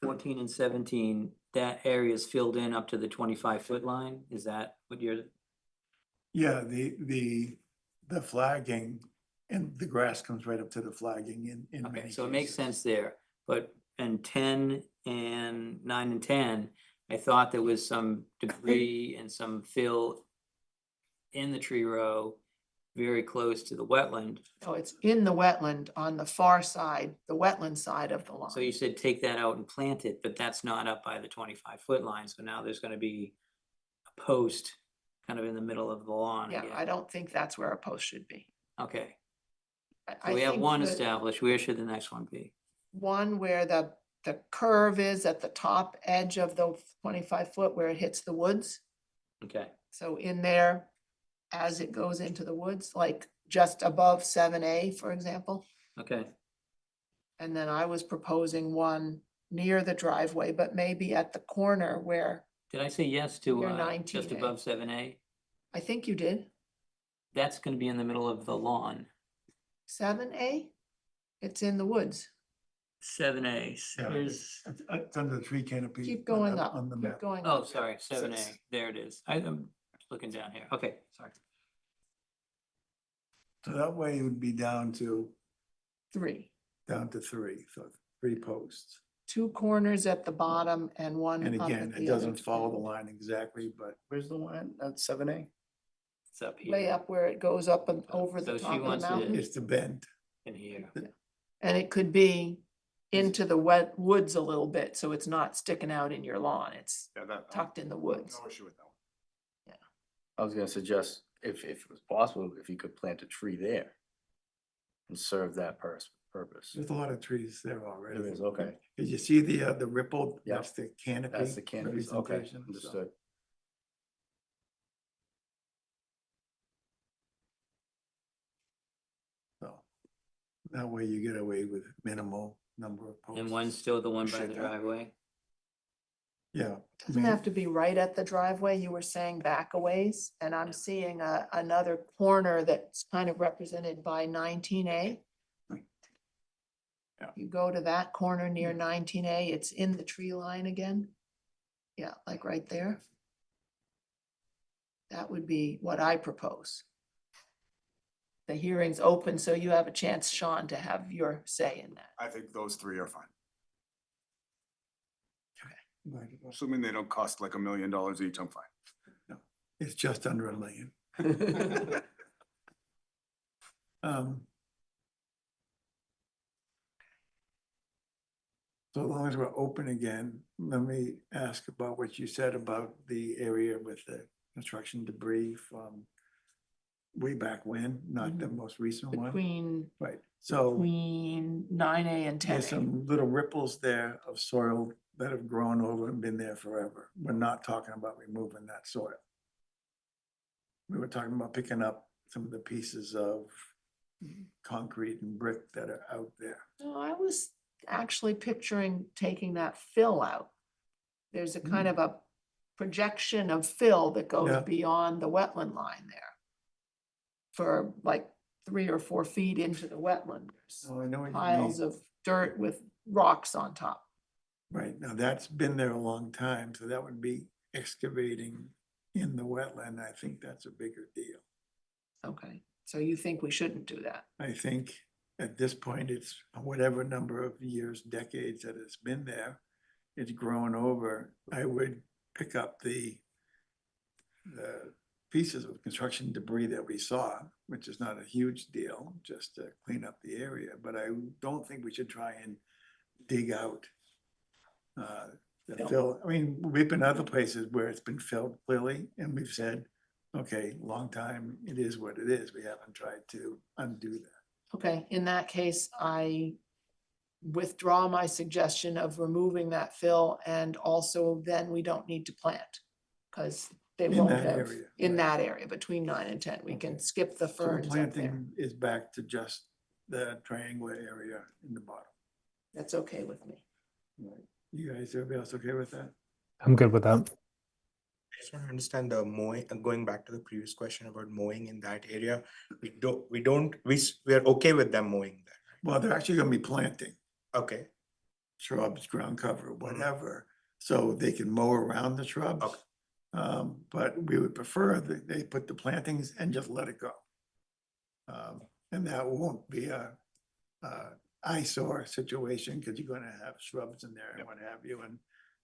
14 and 17, that area is filled in up to the 25-foot line? Is that what you're? Yeah, the flagging and the grass comes right up to the flagging in Okay, many so it makes cases. sense there, but in 10 and 9 and 10, I thought there was some debris and some fill in the tree row very close to the wetland. So it's in the wetland on the far side, the wetland side of the line. So you said take that out and plant it, but that's not up by the 25-foot line, so now there's gonna be a post kind of in the middle of the lawn Yeah, again. I don't think that's where a post should be. Okay, I- so I we have think one that established, where should the next one be? One where the curve is at the top edge of the 25-foot where it hits the woods. Okay, So in there, as it goes into the woods, like just above 7A, for example. okay, And then I was proposing one near the driveway, but maybe at the corner where, did I say yes to You're just 19A. above 7A? I think you did, That's gonna be in the middle of the lawn. 7A? It's in the woods. 7A, Yeah. here's, It's under the tree canopy. Keep on going the- up, On the keep map. going oh, up. sorry, 7A, Six. there it is. I'm looking down here. Okay, sorry. So that way it would be down to 3. 3, so 3 posts. 2 corners at the bottom and one And up again, at it the other doesn't follow the end. line exactly, but Where's the line? That's 7A? It's up here. Way up where it goes up and over So the she top of the wants it- mountain. it's the bend. In here. And it could be into the wet woods a little bit, so it's not sticking out in your lawn. It's Yeah, that. tucked in the woods. No issue with that one. I was gonna suggest, if it was possible, if you could plant a tree there and serve that purpose. There's a lot of trees there already. There is, okay. Did you see the ripple? Yep. That's the canopy. That's the canopy, okay, representation, so- understood. So that way you get away with minimal number of posts. And one's still the one by the Appreciate that. driveway? Yeah. Doesn't have to be right at the driveway. You were saying back a ways, and I'm seeing another corner that's kind of represented by 19A. Yeah. You go to that corner near 19A, it's in the tree line again. Yeah, like right there. That would be what I propose. The hearing's open, so you have a chance, Sean, to have your say in that. I think those 3 are fine, Right. assuming they don't cost like $1 million each, I'm fine. It's just under $1 million. So as long as we're open again, let me ask about what you said about the area with the construction debris from way back when, not the most recent one. Right, so Between 9A and 10A. there's some little ripples there of soil that have grown over and been there forever. We're not talking about removing that soil. We were talking about picking up some of the pieces of concrete and brick that are out there. No, I was actually picturing taking that fill out. There's a kind of a projection of fill that goes Yeah. beyond the wetland line there. For like 3 or 4 feet into the wetland. There's Oh, I know what you piles mean. of dirt with rocks on top. Right, now that's been there a long time, so that would be excavating in the wetland. I think that's a bigger deal. Okay, so you think we shouldn't do that? I think at this point, it's whatever number of years, decades that it's been there. It's grown over. I would pick up the pieces of construction debris that we saw, which is not a huge deal, just to clean up the area. But I don't think we should try and dig out the fill. I mean, we've been other places where it's been filled clearly, and we've said, okay, long time, it is what it is. We haven't tried to undo that. Okay, in that case, I withdraw my suggestion of removing that fill, and also then we don't need to plant. Cause they In won't that have, area, in right. that area between 9 and 10, we can Okay. skip the So the ferns up there. planting is back to just the triangular area in the bottom. That's okay with me. Right. You guys, everybody else okay with that? I'm good with that. I just want to understand the mowing, going back to the previous question about mowing in that area. We're okay with them mowing there. Well, they're actually gonna be planting Okay, shrubs, ground cover, whatever, so they can mow around the shrubs. Okay. But we would prefer that they put the plantings and just let it go. And that won't be a eyesore situation, because you're gonna have shrubs in there and what have you, and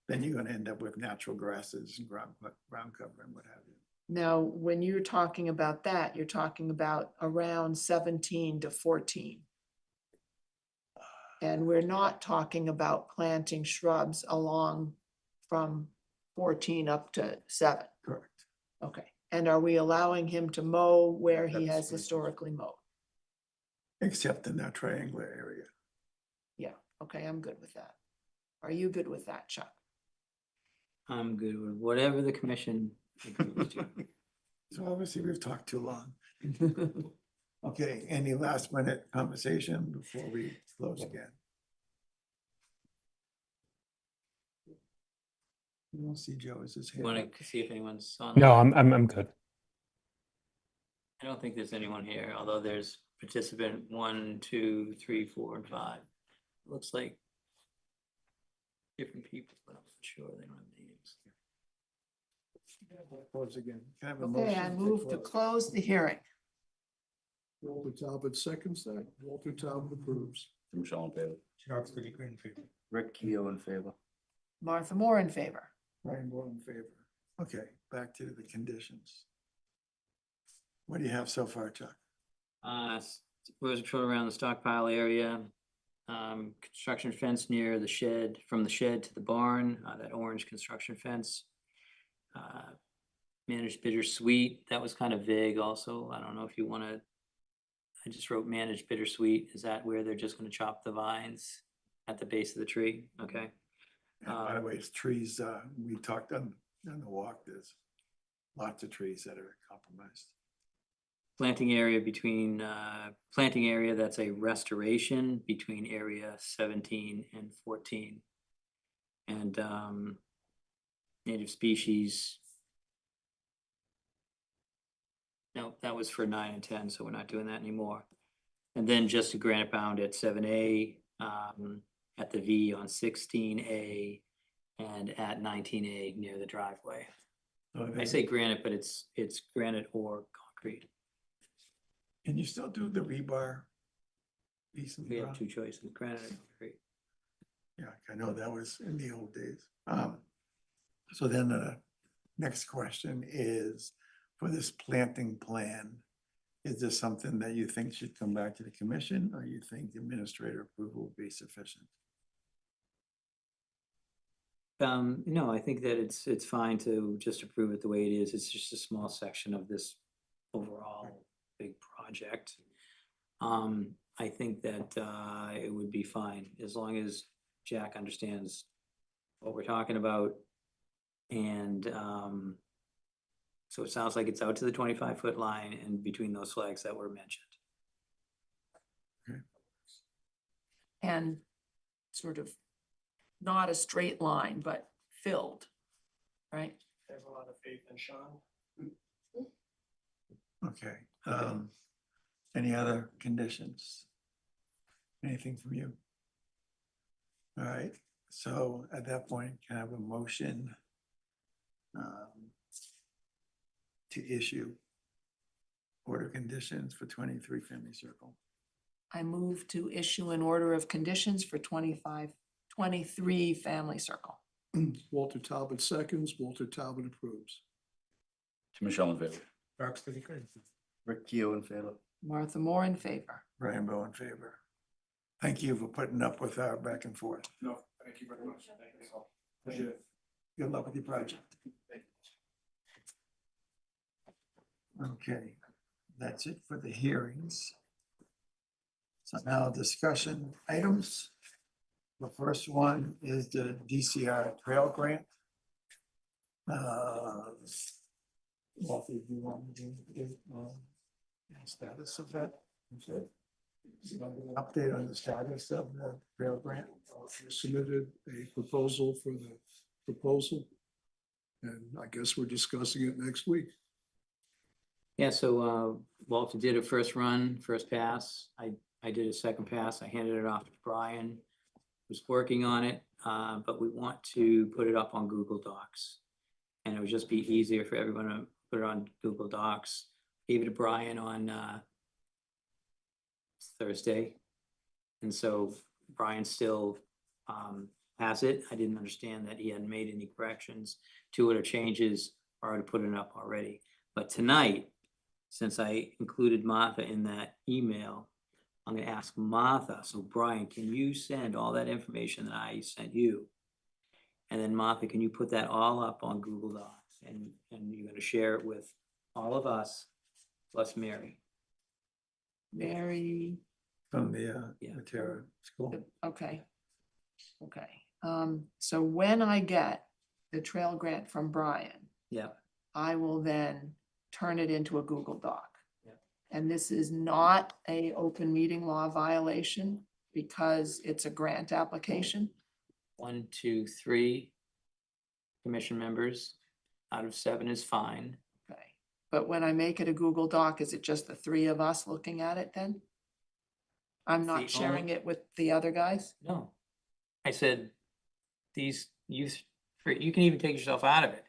then you're gonna end up with natural grasses and ground cover and what have you. Now, when you're talking about that, you're talking about around 17 to 14. And we're not talking about planting shrubs along from 14 up to 7. Correct. Okay, and are we allowing him to mow where he That's has my historically mowed? Except in that triangular area. Yeah, okay, I'm good with that. Are you good with that, Chuck? I'm good with whatever the commission agrees to. So obviously, we've talked too long. Okay, any last minute conversation before we close again? You don't see Joe, is his hand Want up? to see if anyone's on? No, I'm good. I don't think there's anyone here, although there's participant 1, 2, 3, 4, and 5. Looks like different people, but I'm not sure they don't have names. Close again. Can I have a Okay, I motion move to close the hearing. Walter Talbot seconds that. Walter Talbot approves. Michelle in favor. Chirag Spillico in favor. Rick Keough in favor. Martha Moore in favor. Ryan Moore in favor. Okay, back to the conditions. What do you have so far, Chuck? Erosion control around the stockpile area. Construction fence near the shed, from the shed to the barn, that orange construction fence. Managed bittersweet, that was kind of vague also. I don't know if you want to, I just wrote managed bittersweet. Is that where they're just going to chop the vines at the base of the tree? Okay. And by the way, it's trees, we talked on the walk, there's lots of trees that are compromised. Planting area between, planting area that's a restoration between area 17 and 14. And native species. No, that was for 9 and 10, so we're not doing that anymore. And then just a granite bound at 7A, at the V on 16A, and at 19A near the driveway. So I then- say granite, but it's granite or concrete. Can you still do the rebar piece in the We have ground? 2 choices, granite or concrete. Yeah, I know that was in the old days. So then the next question is, for this planting plan, is this something that you think should come back to the commission, or you think administrator approval will be sufficient? No, I think that it's fine to just approve it the way it is. It's just a small section of this overall big project. I think that it would be fine as long as Jack understands what we're talking about. And so it sounds like it's out to the 25-foot line and between those flags that were mentioned. And sort of not a straight line, but filled, right? I have a lot of faith in Sean. Okay, any other conditions? Anything from you? All right, so at that point, can I have a motion to issue order conditions for 23 Family Circle? I move to issue an order of conditions for 23 Family Circle. Walter Talbot seconds, Walter Talbot approves. To Michelle in favor. Rick Keo in favor. Martha Moore in favor. Brian Bow in favor. Thank you for putting up with our back and forth. No, thank you very much. Thank you all. Appreciate it. Good luck with your project. Okay, that's it for the hearings. So now discussion items. The first one is the DCR Trail Grant. Walter, do you want me to give the status of that? Okay. You want an update on the status of the Trail Grant? We submitted a proposal for the proposal. And I guess we're discussing it next week. Yeah, so Walter did a first run, first pass. I did a second pass. I handed it off to Brian, who's working on it, but we want to put it up on Google Docs. And it would just be easier for everyone to put it on Google Docs. Gave it to Brian on Thursday. And so Brian still has it. I didn't understand that he hadn't made any corrections to it or changes or to put it up already. But tonight, since I included Martha in that email, I'm gonna ask Martha, so Brian, can you send all that information that I sent you? And then Martha, can you put that all up on Google Docs? And you're gonna share it with all of us, plus Mary. Mary, From the Yeah. Matera School. okay. Okay, so when I get the trail grant from Brian, Yeah, I will then turn it into a Google Doc. Yeah. And this is not a open meeting law violation because it's a grant application. 1, 2, 3 commission members out of 7 is fine. Okay, but when I make it a Google Doc, is it just the three of us looking at it then? I'm not The sharing only- it with the other guys? No. I said, you can even take yourself out of it.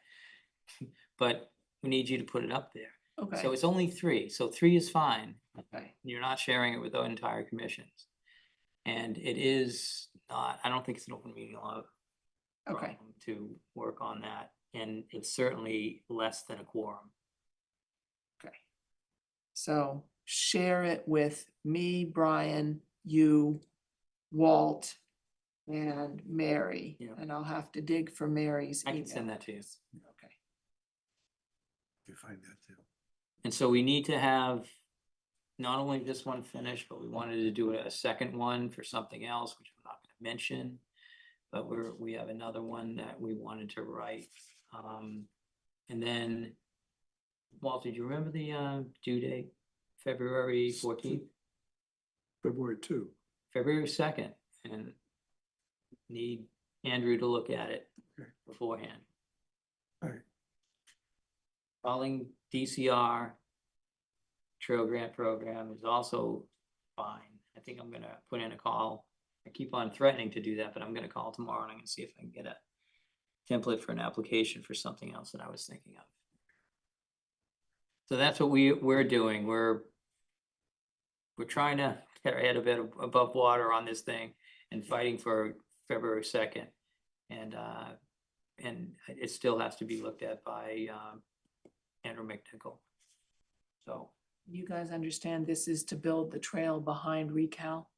But we need you to put it up there. So Okay, it's only 3, so 3 is fine. okay, You're not sharing it with the entire commissions. And it is not, I don't think it's an open meeting law okay, problem to work on that. And it's certainly less than a quorum. okay. So share it with me, Brian, you, Walt, and Mary. Yeah. And I'll have to dig for Mary's I email. can send that to you. Okay. You find that too. And so we need to have not only this one finished, but we wanted to do a second one for something else, which I'm not gonna mention. But we have another one that we wanted to write. And then, Walter, do you remember the due date? February 14th, February 2. February 2nd, and need Andrew to look at it Okay. beforehand. All right. Calling DCR Trail Grant Program is also fine. I think I'm gonna put in a call. I keep on threatening to do that, but I'm gonna call tomorrow and I'm gonna see if I can get a template for an application for something else that I was thinking of. So that's what we're doing. We're trying to get our head a bit above water on this thing and fighting for February 2nd. And it still has to be looked at by Andrew McNichol. So, You guys understand this is to build the trail behind Recal?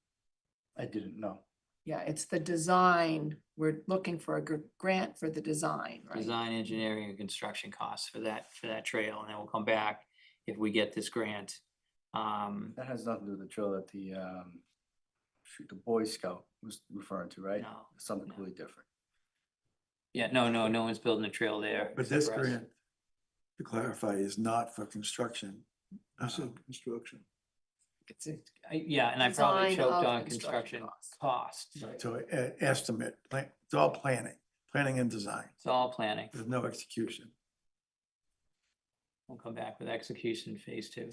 I didn't know. Yeah, it's the design. We're looking for a grant for the design, right? design, engineering, and construction costs for that trail, and then we'll come back if we get this grant. That has nothing to do with the trail that the Boy Scout was referring to, right? No, Something no. completely different. Yeah, no one's building a trail there. But except this for us. grant, to clarify, is not for construction. I said construction. It's a Yeah, and I probably design choked of on construction costs. costs. So estimate, it's all planning and design. It's all planning. There's no execution. We'll come back with execution phase 2.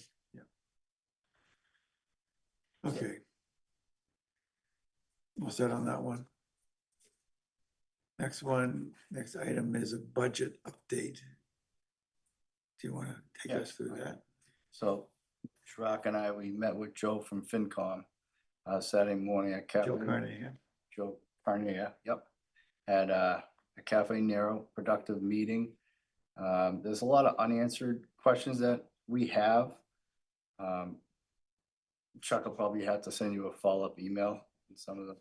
Okay. What's that on that one? Next item is a budget update. Do you want to take Yeah, us through that? So Shrock and I, we met with Joe from FinCom Saturday morning at Cafe. Joe Carney, yeah. Joe Carney, yeah, yep. At a Cafe Nero productive meeting. There's a lot of unanswered questions that we have. Chuck will probably have to send you a follow-up email and some of the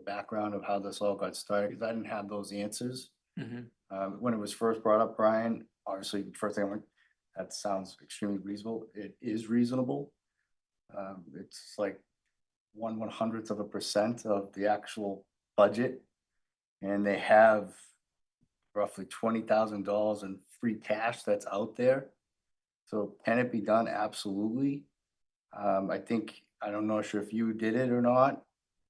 background of how this all got started, because I didn't have those answers. When it was first brought up, Brian, obviously, first thing I went, that sounds extremely reasonable. It is reasonable. It's like 1/100% of the actual budget. And they have roughly $20,000 in free cash that's out there. So can it be done? Absolutely. I think, I don't know sure if you did it or not.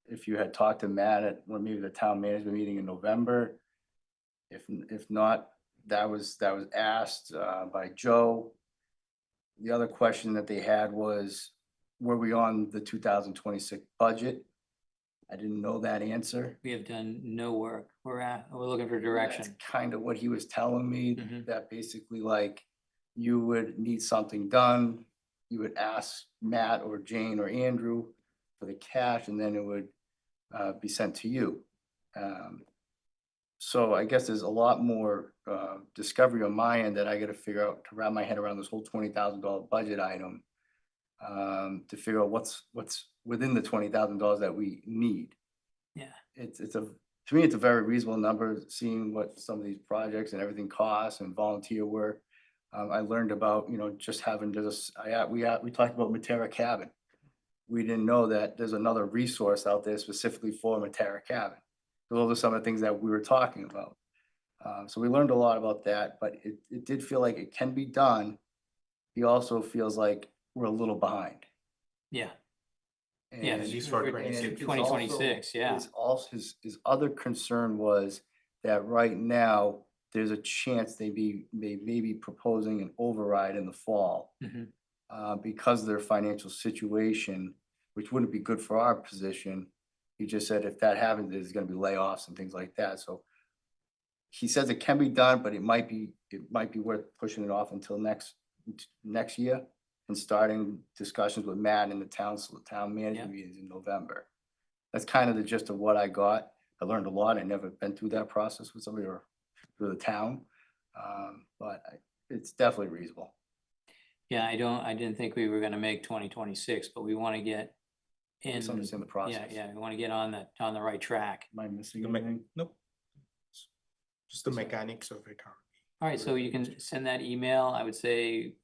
If you had talked to Matt at, well, maybe the town management meeting in November. If not, that was asked by Joe. The other question that they had was, were we on the 2026 budget? I didn't know that answer. We have done no work. We're looking for direction. That's kind of what he was telling me, Mhm. that basically like you would need something done. You would ask Matt or Jane or Andrew for the cash, and then it would be sent to you. So I guess there's a lot more discovery on my end that I gotta figure out to wrap my head around this whole $20,000 budget item. To figure out what's within the $20,000 that we need. Yeah. To me, it's a very reasonable number, seeing what some of these projects and everything costs and volunteer work. I learned about, just having this, we talked about Matera Cabin. We didn't know that there's another resource out there specifically for Matera Cabin. Those are some of the things that we were talking about. So we learned a lot about that, but it did feel like it can be done. He also feels like we're a little behind. Yeah. And Yeah, his- he's for and his 2026, yeah. His other concern was that right now, there's a chance they may be proposing an override in the fall. Mhm. Because of their financial situation, which wouldn't be good for our position. He just said if that happens, there's gonna be layoffs and things like that, so. He says it can be done, but it might be worth pushing it off until next year. And starting discussions with Matt and the town management meetings in November. That's kind of the gist of what I got. I learned a lot. I never been through that process with somebody or through the town. But it's definitely reasonable. Yeah, I didn't think we were gonna make 2026, but we want to get in. Just understand the process. Yeah, we want to get on the right track. Am I missing The anything? Nope. Just the mechanics of it. All right, so you can send that email. I would say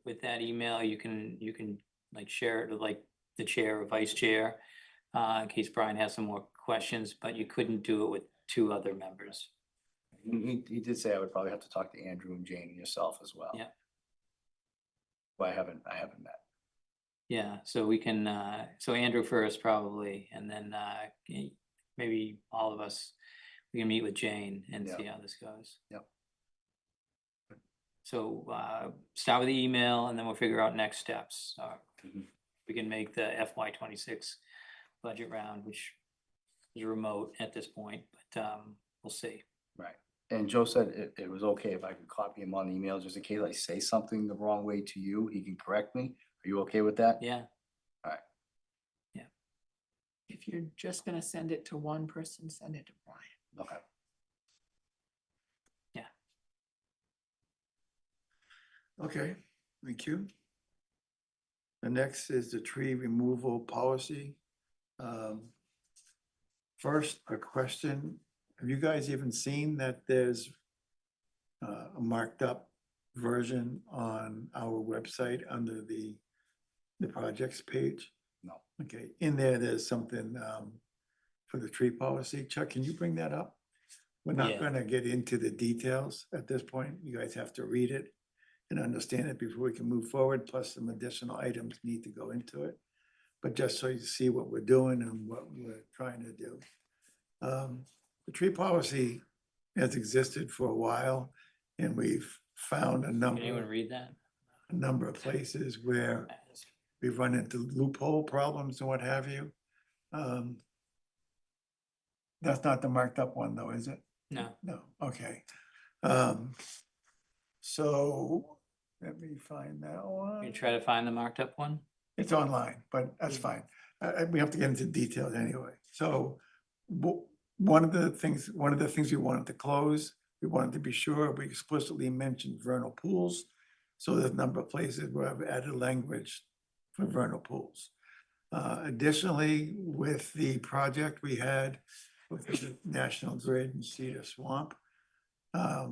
with that email, you can like share it with like the chair or vice chair. In case Brian has some more questions, but you couldn't do it with 2 other members. He did say I would probably have to talk to Andrew and Jane and yourself as well. Yeah. But I haven't met. Yeah, so we can, so Andrew first probably, and then maybe all of us, we can meet with Jane and see how this goes. Yep. So start with the email and then we'll figure out next steps. Mhm. We can make the FY 26 budget round, which is remote at this point, but we'll see. Right. And Joe said it was okay if I could copy him on the email, just in case I say something the wrong way to you, he can correct me. Are you okay with that? Yeah. If you're just gonna send it to one person, send it to Brian. Okay. Okay, thank you. The next is the tree removal policy. First, a question, have you guys even seen that there's a marked up version on our website under the projects page? No. Okay, in there's something for the tree policy. Chuck, can you bring that up? We're not Yeah. gonna get into the details at this point. You guys have to read it and understand it before we can move forward, plus some additional items need to go into it. But just so you see what we're doing and what we're trying to do. The tree policy has existed for a while and we've found a Can anyone number. read that? a number of places where we've run into loophole problems and what have you. That's not the marked up one though, is it? No, No, okay. So let me find that you one. try to find the marked up one? It's online, but that's fine. We have to get into details anyway. So one of the things we wanted to close, we wanted to be sure we explicitly mentioned vernal pools. So there's a number of places where I've added language for vernal pools. Additionally, with the project we had with the National Grid and Cedar Swamp, a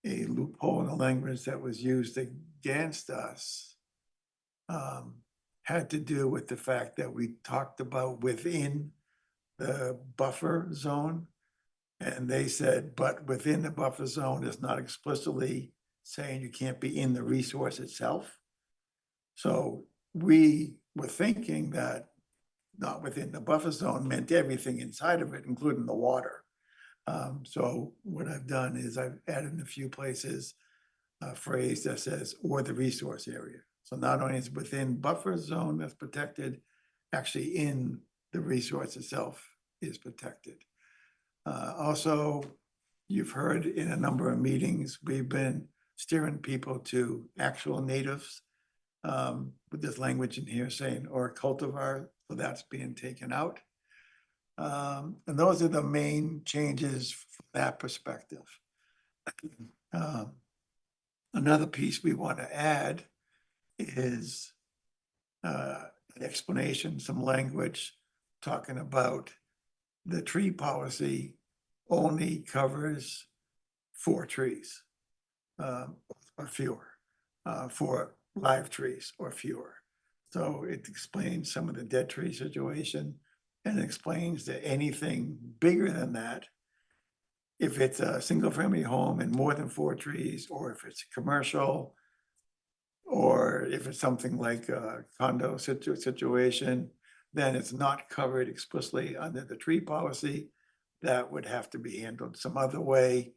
loophole in the language that was used against us had to do with the fact that we talked about within the buffer zone. And they said, but within the buffer zone is not explicitly saying you can't be in the resource itself. So we were thinking that not within the buffer zone meant everything inside of it, including the water. So what I've done is I've added in a few places a phrase that says, or the resource area. So not only is it within buffer zone that's protected, actually in the resource itself is protected. Also, you've heard in a number of meetings, we've been steering people to actual natives with this language in here saying, or cultivar, so that's being taken out. And those are the main changes from that perspective. Another piece we want to add is an explanation, some language talking about the tree policy only covers 4 trees or fewer, for live trees or fewer. So it explains some of the dead tree situation and explains that anything bigger than that, if it's a single family home and more than 4 trees, or if it's commercial, or if it's something like a condo situation, then it's not covered explicitly under the tree policy. That would have to be handled some other way,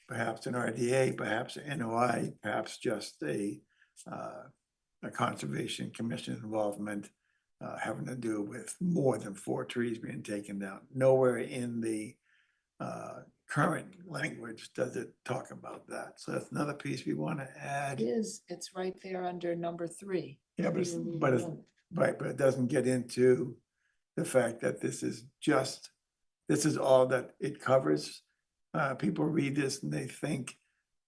perhaps an RDA, perhaps an NOI, perhaps just a Conservation Commission involvement having to do with more than 4 trees being taken down. Nowhere in the current language does it talk about that. So that's another piece we want to add. It's right there under number 3. Yeah, but it doesn't get into the fact that this is all that it covers. People read this and they think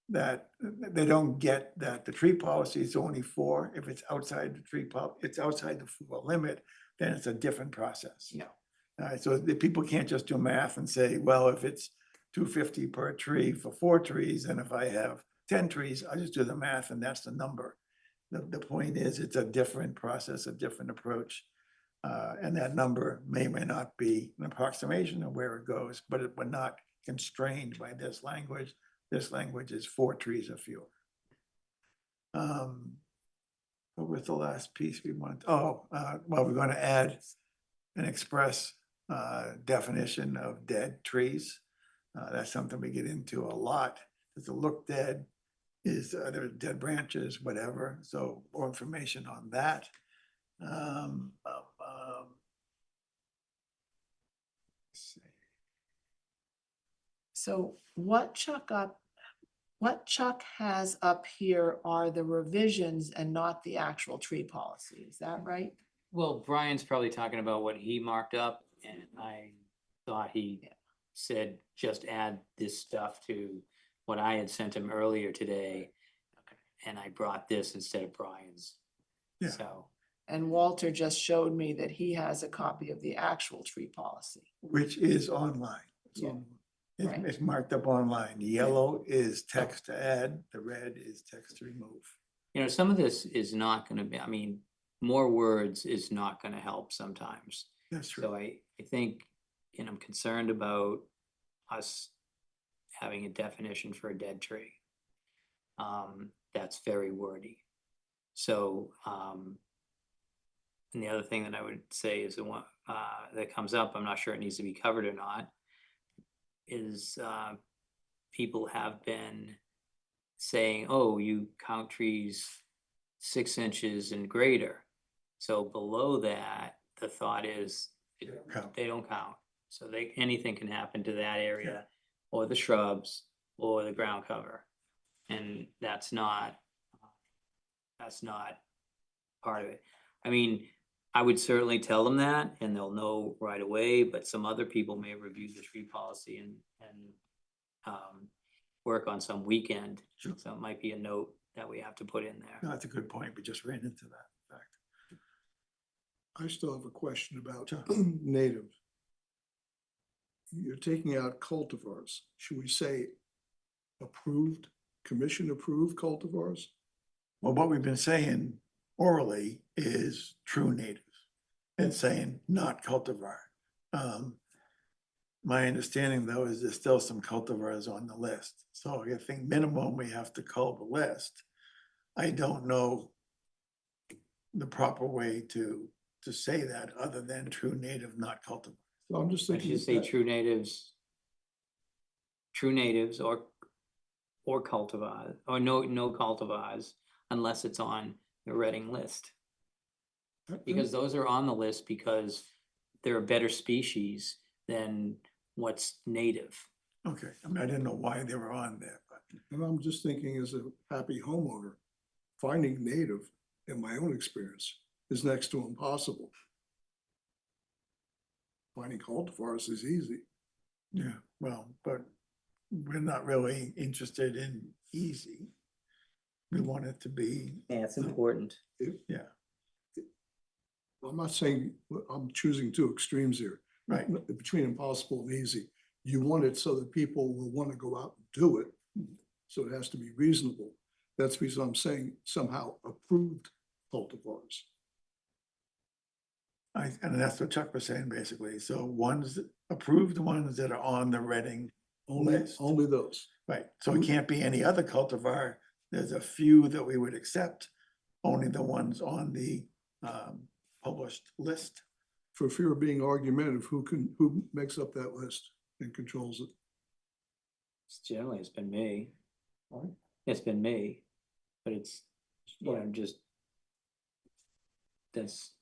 that they don't get that the tree policy is only 4. If it's outside the it's outside the 4 limit, then it's a different process. Yeah. So the people can't just do math and say, well, if it's $250 per tree for 4 trees, and if I have 10 trees, I just do the math and that's the number. The point is, it's a different process, a different approach. And that number may or may not be an approximation of where it goes, but we're not constrained by this language. This language is 4 trees or fewer. What was the last piece we want? Well, we're going to add an express definition of dead trees. That's something we get into a lot. Does it look dead? Is there dead branches, whatever? So more information on that. So what Chuck has up here are the revisions and not the actual tree policy. Is that right? Well, Brian's probably talking about what he marked up, and I thought he said just add this stuff to what I had sent him earlier today. And I brought this instead of Brian's. Yeah. So, And Walter just showed me that he has a copy of the actual tree policy. Which is online. Yeah. Right. It's marked up online. The yellow is text to add, the red is text to remove. you know, some of this is not gonna be, I mean, more words is not gonna help sometimes. That's true. So I think, and I'm concerned about us having a definition for a dead tree. That's very wordy. So, and the other thing that I would say is the one that comes up, I'm not sure it needs to be covered or not, is people have been saying, oh, you count trees 6 inches and greater. So below that, the thought is count. they don't count. So anything can happen to that area or the shrubs or the ground cover. And that's not part of it. I mean, I would certainly tell them that and they'll know right away, but some other people may review the tree policy and work on some weekend. Sure. So it might be a note that we have to put in there. No, that's a good point. We just ran into that, in fact. I still have a question about Sure. native. You're taking out cultivars. Should we say approved, commission approved cultivars? Well, what we've been saying orally is true native and saying not cultivar. My understanding though is there's still some cultivars on the list. So I think minimum we have to cull the list. I don't know the proper way to say that other than true native, not cultivar. So I'm just I thinking. should say that- true natives or cultivars, or no cultivars unless it's on the Reading list. Because those are on the list because they're a better species than what's native. Okay, I mean, I didn't know why they were on there, but And I'm just thinking as a happy homeowner, finding native, in my own experience, is next to impossible. Finding cultivars is easy. yeah, well, but we're not really interested in easy. We want it to be, Yeah, it's important. yeah, I'm not saying, I'm choosing two extremes here. right. Between impossible and easy. You want it so that people will want to go out and do it. So it has to be reasonable. That's because I'm saying somehow approved cultivars. And that's what Chuck was saying, basically. So ones, approved ones that are on the Reading Only, list. only those. Right, so it can't be any other cultivar. There's a few that we would accept, only the ones on the published list. For fear of being argumentative, who makes up that list and controls it? Generally, it's been me. Right. It's been me, but it's, just that's,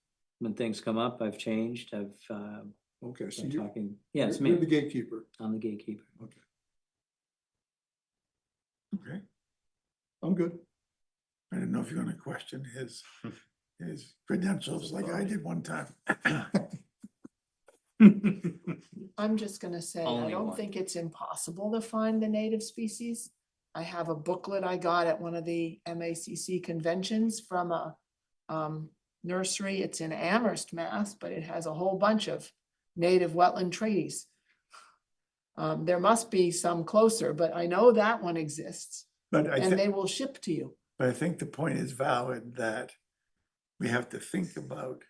when things come up, I've changed, I've Okay, so been you're, talking, yeah, it's you're the me, gatekeeper. I'm the gatekeeper. Okay, Okay, I'm good. I didn't know if you're gonna question his credentials like I did one time. I'm just gonna say, I Only don't one. think it's impossible to find the native species. I have a booklet I got at one of the MACC conventions from a nursery. It's in Amherst, Mass, but it has a whole bunch of native wetland trees. There must be some closer, but I know that one exists But I and think, they will ship to you. but I think the point is valid that we have to think about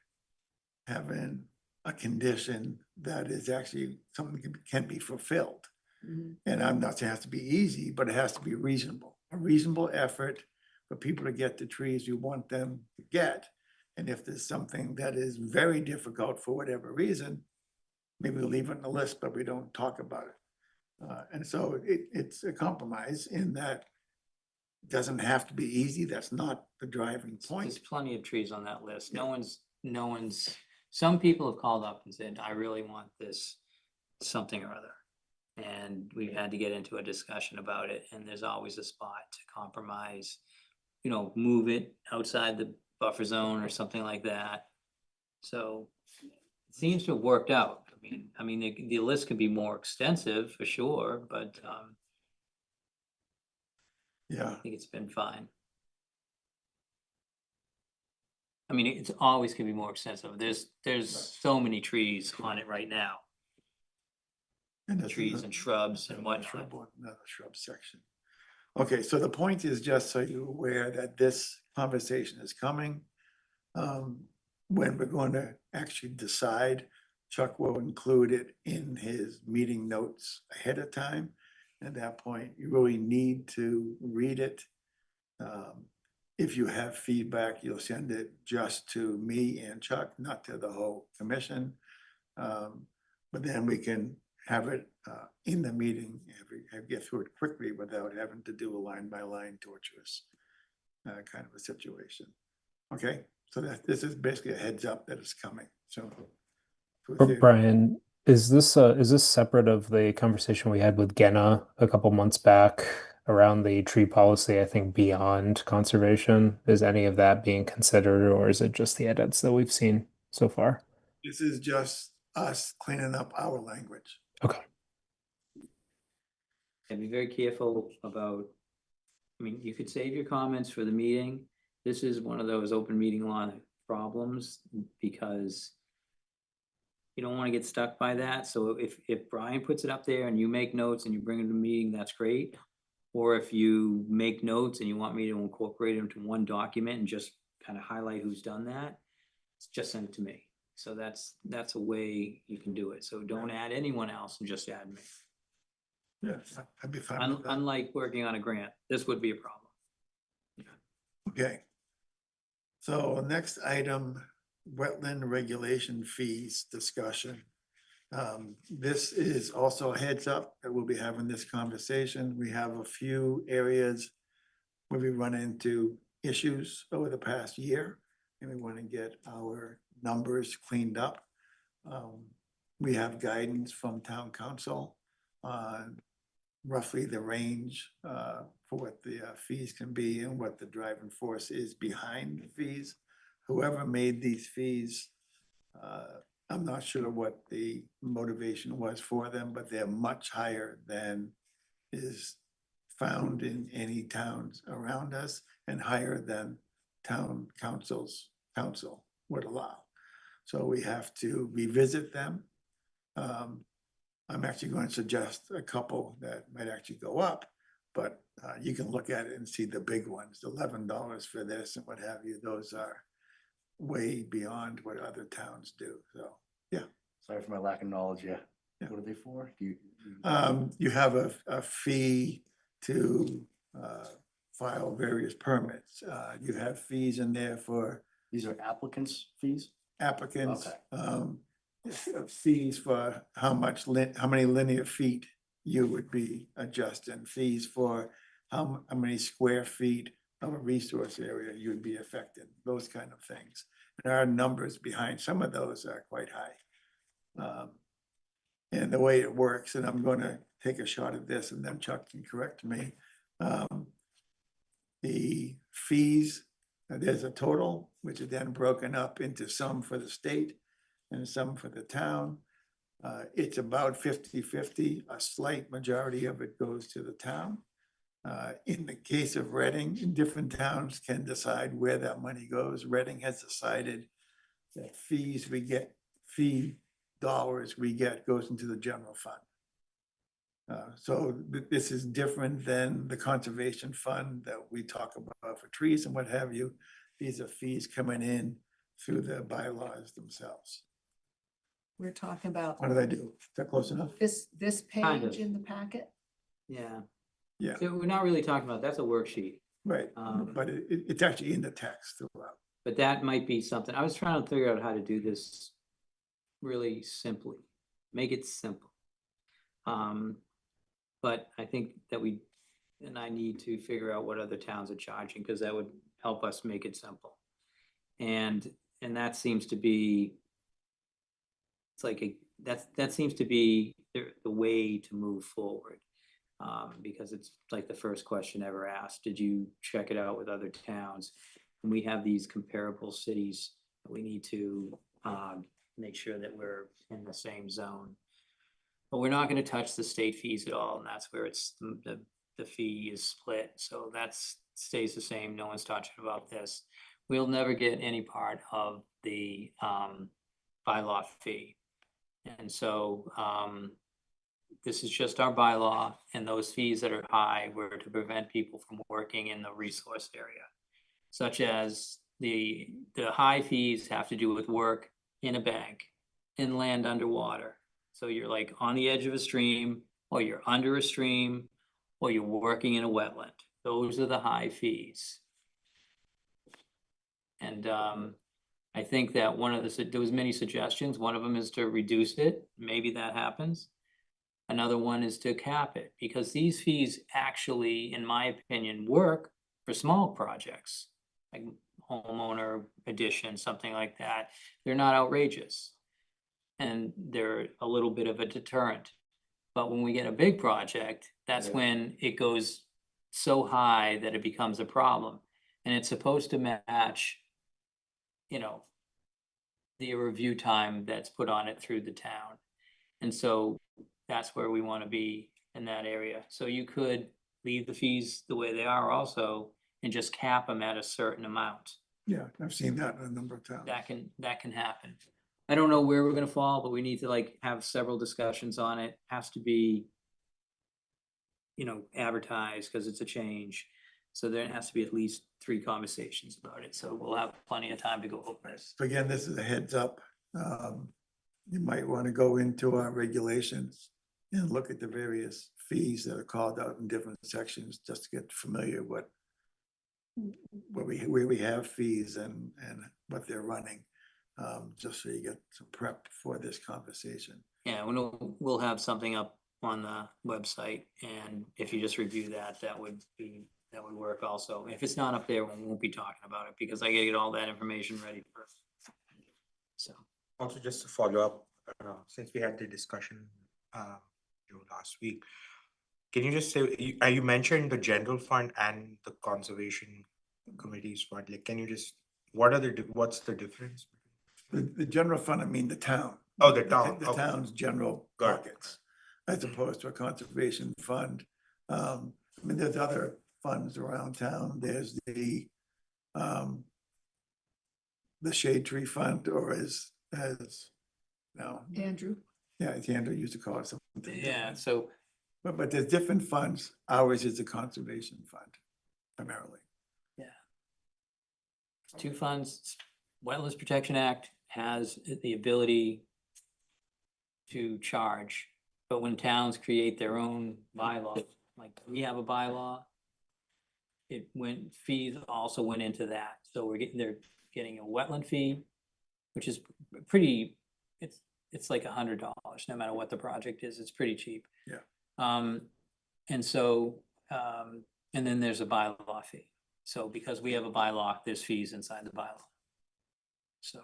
having a condition that is actually something that can be fulfilled. Mhm. And I'm not saying it has to be easy, but it has to be reasonable, a reasonable effort for people to get the trees you want them to get. And if there's something that is very difficult for whatever reason, maybe we'll leave it on the list, but we don't talk about it. And so it's a compromise in that it doesn't have to be easy. That's not the driving There's point. plenty of trees on that list. No one's, some people have called up and said, I really want this something or other. And we've had to get into a discussion about it, and there's always a spot to compromise, move it outside the buffer zone or something like that. So it seems to have worked out. I mean, the list could be more extensive for sure, but Yeah, I think it's been fine. I mean, it's always gonna be more extensive. There's so many trees on it right now, and there's trees and shrubs and another whatnot. shrub, another shrub section. Okay, so the point is just so you're aware that this conversation is coming. When we're going to actually decide, Chuck will include it in his meeting notes ahead of time. At that point, you really need to read it. If you have feedback, you'll send it just to me and Chuck, not to the whole commission. But then we can have it in the meeting, get through it quickly without having to do a line by line torturous kind of a situation. Okay, so that, this is basically a heads up that it's coming, so. Brian, is this separate of the conversation we had with Genna a couple months back around the tree policy, I think beyond conservation? Is any of that being considered, or is it just the edits that we've seen so far? This is just us cleaning up our language. Okay. And be very careful about, I mean, you could save your comments for the meeting. This is one of those open meeting law problems because you don't want to get stuck by that. So if Brian puts it up there and you make notes and you bring it to the meeting, that's great. Or if you make notes and you want me to incorporate them to one document and just kind of highlight who's done that, just send it to me. So that's a way you can do it. So don't add anyone else and just add me. Yes, I'd be fine with that. Unlike working on a grant, this would be a problem. Okay. So next item, wetland regulation fees discussion. This is also a heads up that we'll be having this conversation. We have a few areas where we run into issues over the past year, and we want to get our numbers cleaned up. We have guidance from town council on roughly the range for what the fees can be and what the driving force is behind the fees. Whoever made these fees, I'm not sure what the motivation was for them, but they're much higher than is found in any towns around us and higher than town council would allow. So we have to revisit them. I'm actually going to suggest a couple that might actually go up, but you can look at it and see the big ones, $11 for this and what have you. Those are way beyond what other towns do. So, yeah. Sorry for my lack of knowledge, yeah. Yeah. What are they for? Do you? You have a fee to file various permits. You have fees in there for These are applicants' fees? applicants. Okay. Fees for how many linear feet you would be adjusting, fees for how many square feet of a resource area you would be affected, those kind of things. And our numbers behind some of those are quite high. And the way it works, and I'm gonna take a shot at this and then Chuck can correct me. The fees, there's a total, which is then broken up into some for the state and some for the town. It's about 50-50. A slight majority of it goes to the town. In the case of Reading, different towns can decide where that money goes. Reading has decided that fees we get, fee dollars we get goes into the general fund. So this is different than the conservation fund that we talk about for trees and what have you. These are fees coming in through the bylaws themselves. We're talking about What did I do? Is that close enough? this Kind page of. in the packet. Yeah. Yeah. So we're not really talking about, that's a worksheet, Right, Um, but it's actually in the text throughout. but that might be something, I was trying to figure out how to do this really simply, make it simple. But I think that I need to figure out what other towns are charging, because that would help us make it simple. And that seems to be, it's like that seems to be the way to move forward. Because it's like the first question ever asked, did you check it out with other towns? And we have these comparable cities that we need to make sure that we're in the same zone. But we're not going to touch the state fees at all, and that's where it's the fee is split. So that stays the same. No one's talking about this. We'll never get any part of the bylaw fee. And so this is just our bylaw, and those fees that are high were to prevent people from working in the resource area. Such as the high fees have to do with work in a bank, inland underwater. So you're like on the edge of a stream, or you're under a stream, or you're working in a wetland. Those are the high fees. And I think that there was many suggestions. One of them is to reduce it. Maybe that happens. Another one is to cap it, because these fees actually, in my opinion, work for small projects. Like homeowner addition, something like that, they're not outrageous. And they're a little bit of a deterrent. But when we get a big project, that's Yeah. when it goes so high that it becomes a problem. And it's supposed to match, you know, the review time that's put on it through the town. And so that's where we want to be in that area. So you could leave the fees the way they are also and just cap them at a certain amount. Yeah, I've seen that in a number of towns. That can happen. I don't know where we're gonna fall, but we need to like have several discussions on it. Has to be, you know, advertised because it's a change. So there has to be at least 3 conversations about it. So we'll have plenty of time to go over this. So again, this is a heads up. You might want to go into our regulations and look at the various fees that are called out in different sections, just to get familiar with where we have fees and what they're running. Just so you get some prep for this conversation. Yeah, we'll have something up on the website, and if you just review that, that would work also. If it's not up there, we won't be talking about it because I gotta get all that information ready first. So, Also, just to follow up, since we had the discussion last week, can you just say, you mentioned the general fund and the conservation committees fund, like, can you just, what's the difference? The general fund, I mean, the town. Oh, the town, The okay. town's general Got it. pockets, as opposed to a conservation fund. I mean, there's other funds around town. There's the shade tree fund, or no, Andrew? yeah, as Andrew used to call it something. yeah, different. so, But there's different funds. Ours is the conservation fund primarily. yeah. 2 funds, Wetlands Protection Act has the ability to charge, but when towns create their own bylaw, like we have a bylaw, fees also went into that, so they're getting a wetland fee, which is pretty, it's like $100, no matter what the project is, it's pretty cheap. Yeah. And so, and then there's a bylaw fee, so because we have a bylaw, there's fees inside the bylaw. So.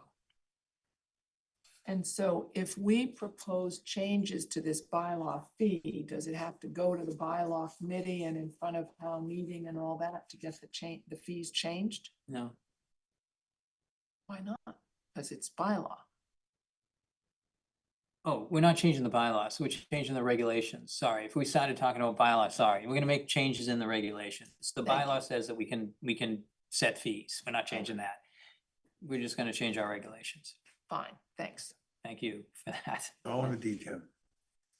And so if we propose changes to this bylaw fee, does it have to go to the bylaw committee and in front of town meeting and all that to get the fees changed? No, Why not? Because it's bylaw. oh, we're not changing the bylaws, we're changing the regulations, sorry, if we started talking about bylaws, sorry, we're gonna make changes in the regulations. The Thank bylaw says that we can set fees, we're not changing that. We're just gonna change our regulations. Fine, thanks. Thank you for that. All in the detail.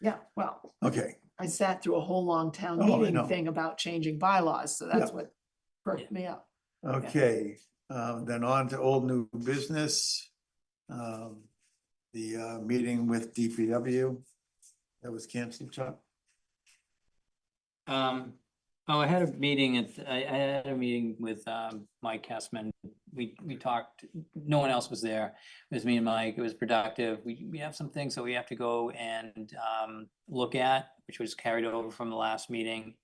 Yeah, well, Okay, I sat through a whole long town Oh, I meeting know. thing about changing bylaws, so that's Yeah. what perked me up. okay. Then on to old new business. The meeting with DPW that was canceled, Chuck. I had a meeting I had a meeting with, Mike Kessman. We talked, no one else was there. It was me and Mike. It was productive. We have some things that we have to go and, look at, which was carried over from the last meeting.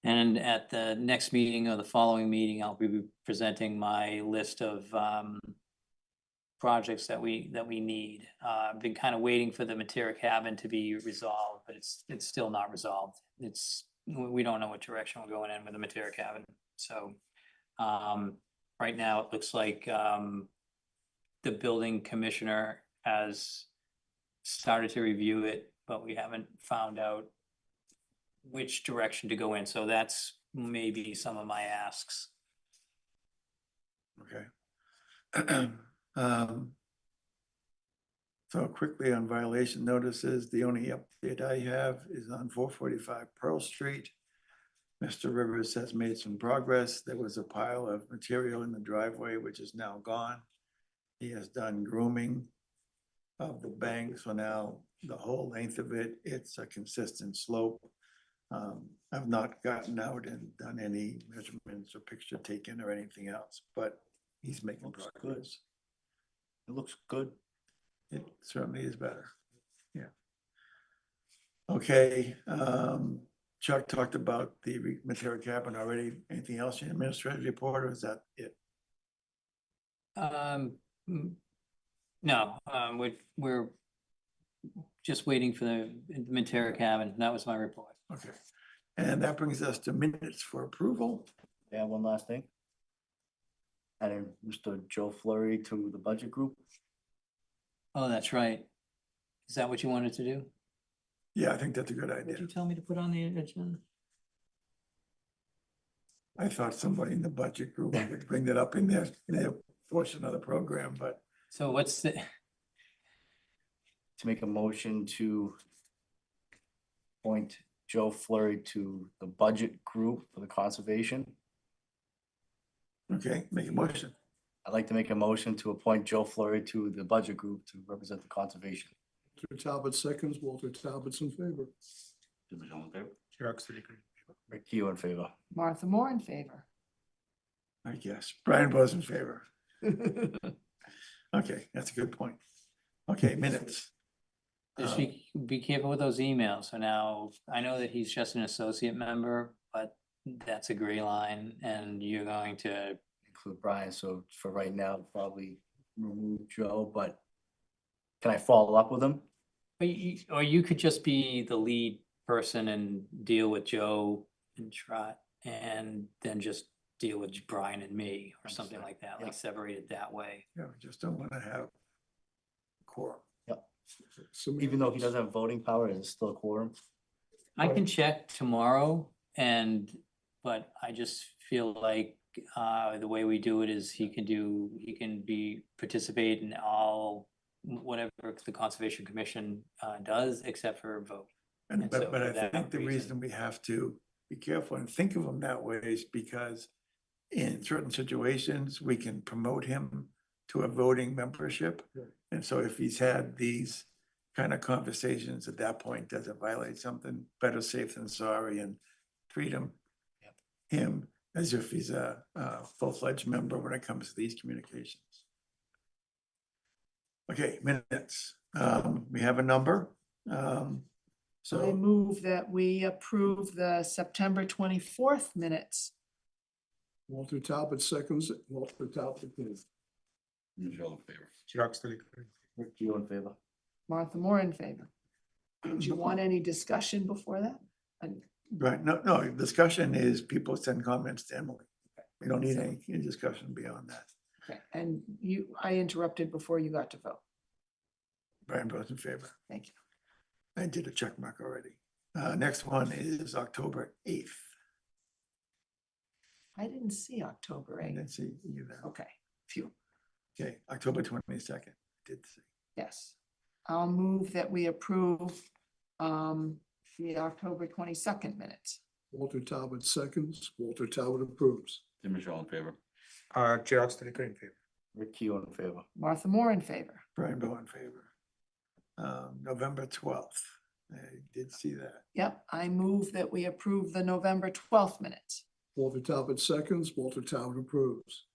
And at the next meeting or the following meeting, I'll be presenting my list of, projects that we need. I've been kind of waiting for the Matera cabin to be resolved, but it's still not resolved. We don't know what direction we're going in with the Matera cabin. So right now it looks like the building commissioner has started to review it, but we haven't found out which direction to go in. So that's maybe some of my asks. Okay. So quickly on violation notices, the only update I have is on 445 Pearl Street. Mr. Rivers has made some progress. There was a pile of material in the driveway, which is now gone. He has done grooming of the bank, so now the whole length of it, it's a consistent slope. I've not gotten out and done any measurements or picture taken or anything else, but he's making Looks good. progress. It looks good. It certainly is better. Yeah. Okay, Chuck talked about the Matera cabin already. Anything else in administrative report, or is that it? No, we're just waiting for the Manterra cabin. That was my report. Okay. And that brings us to minutes for approval. Yeah, one last thing. Adding Mr. Joe Flurry to the budget group. Oh, that's right. Is that what you wanted to do? Yeah, I think that's a good What idea. did you tell me to put on the agenda? I thought somebody in the budget group would bring that up in their portion of the program, but So what's the, To make a motion to appoint Joe Flurry to the budget group for the conservation. okay, make a motion. I'd like to make a motion to appoint Joe Flurry to the budget group to represent the conservation. Walter Talbot seconds, Walter Talbot's in favor. Jim Michelle in favor. Chirag Studico. Rick Keo in favor. Martha Moore in favor. I guess. Brian Bose in favor. Okay, that's a good point. Okay, minutes. just be careful with those emails. So now, I know that he's just an associate member, but that's a gray line and you're going to, Include Brian, so for right now, probably remove Joe, but can I follow up with him? or you could just be the lead person and deal with Joe and Trot and then just deal with Brian and me or something like that, Yeah. like separate it that way. Yeah, we just don't want to have quorum. So Even though he doesn't have voting power, is it still a quorum? I can check tomorrow but I just feel like the way we do it is he can participate in all, whatever the Conservation Commission does, except for a vote. And And so but I for that think the reason- reason we have to be careful and think of him that way is because in certain situations, we can promote him to a voting membership. Yeah. And so if he's had these kind of conversations at that point, does it violate something? Better safe than sorry and treat him as if he's a full-fledged member when it comes to these communications. Okay, minutes. We have a number. I So, move that we approve the September 24th minutes. Walter Talbot seconds, Walter Talbot is. Jim Michelle in favor. Chirag Studico. Rick Keo in favor. Martha Moore in favor. Do you want any discussion before that? And right, no, discussion is people send comments to Emily. We don't need any discussion beyond that. okay, and I interrupted before you got to vote. Brian Bose in favor. Thank you. I did a check mark already. Next one is October 8th. I didn't see October I 8th. didn't see either. Okay, phew, Okay, October 22nd, did see. yes. I'll move that we approve the October 22nd minutes. Walter Talbot seconds, Walter Talbot approves. Jim Michelle in favor. Chirag Studico in favor. Rick Keo in favor. Martha Moore in favor. Brian Bowe in favor. November 12th, I did see that. Yep, I move that we approve the November 12th minutes. Walter Talbot seconds, Walter Talbot approves.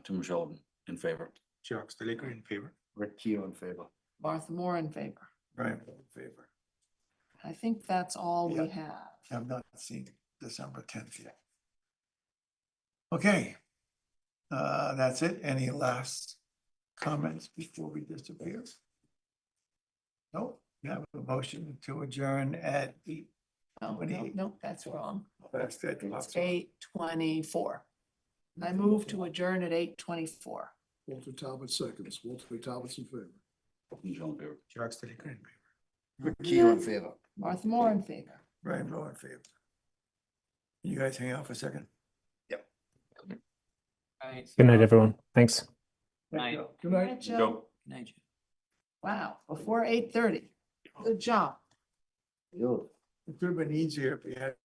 Jim Michelle in favor. Chirag Studico in favor. Rick Keo in favor. Martha Moore in favor. Brian Bowe in favor. I think that's all we Yeah. have. Have not seen December 10th yet. Okay. That's it. Any last comments before we disappear? Nope. We have a motion to adjourn at 8. No, that's wrong. That's it. It's 8:24. I move to adjourn at 8:24. Walter Talbot seconds, Walter Talbot's in favor. Jim Michelle in favor. Chirag Studico in favor. Rick Keo in favor. Martha Moore in favor. Brian Bowe in favor. You guys hang out for a second. Right, Good night, everyone. Thanks. Night. Good night. Joe. Joe. Night, Jim. Wow, before 8:30. Good job. Yo. It could have been easier if we had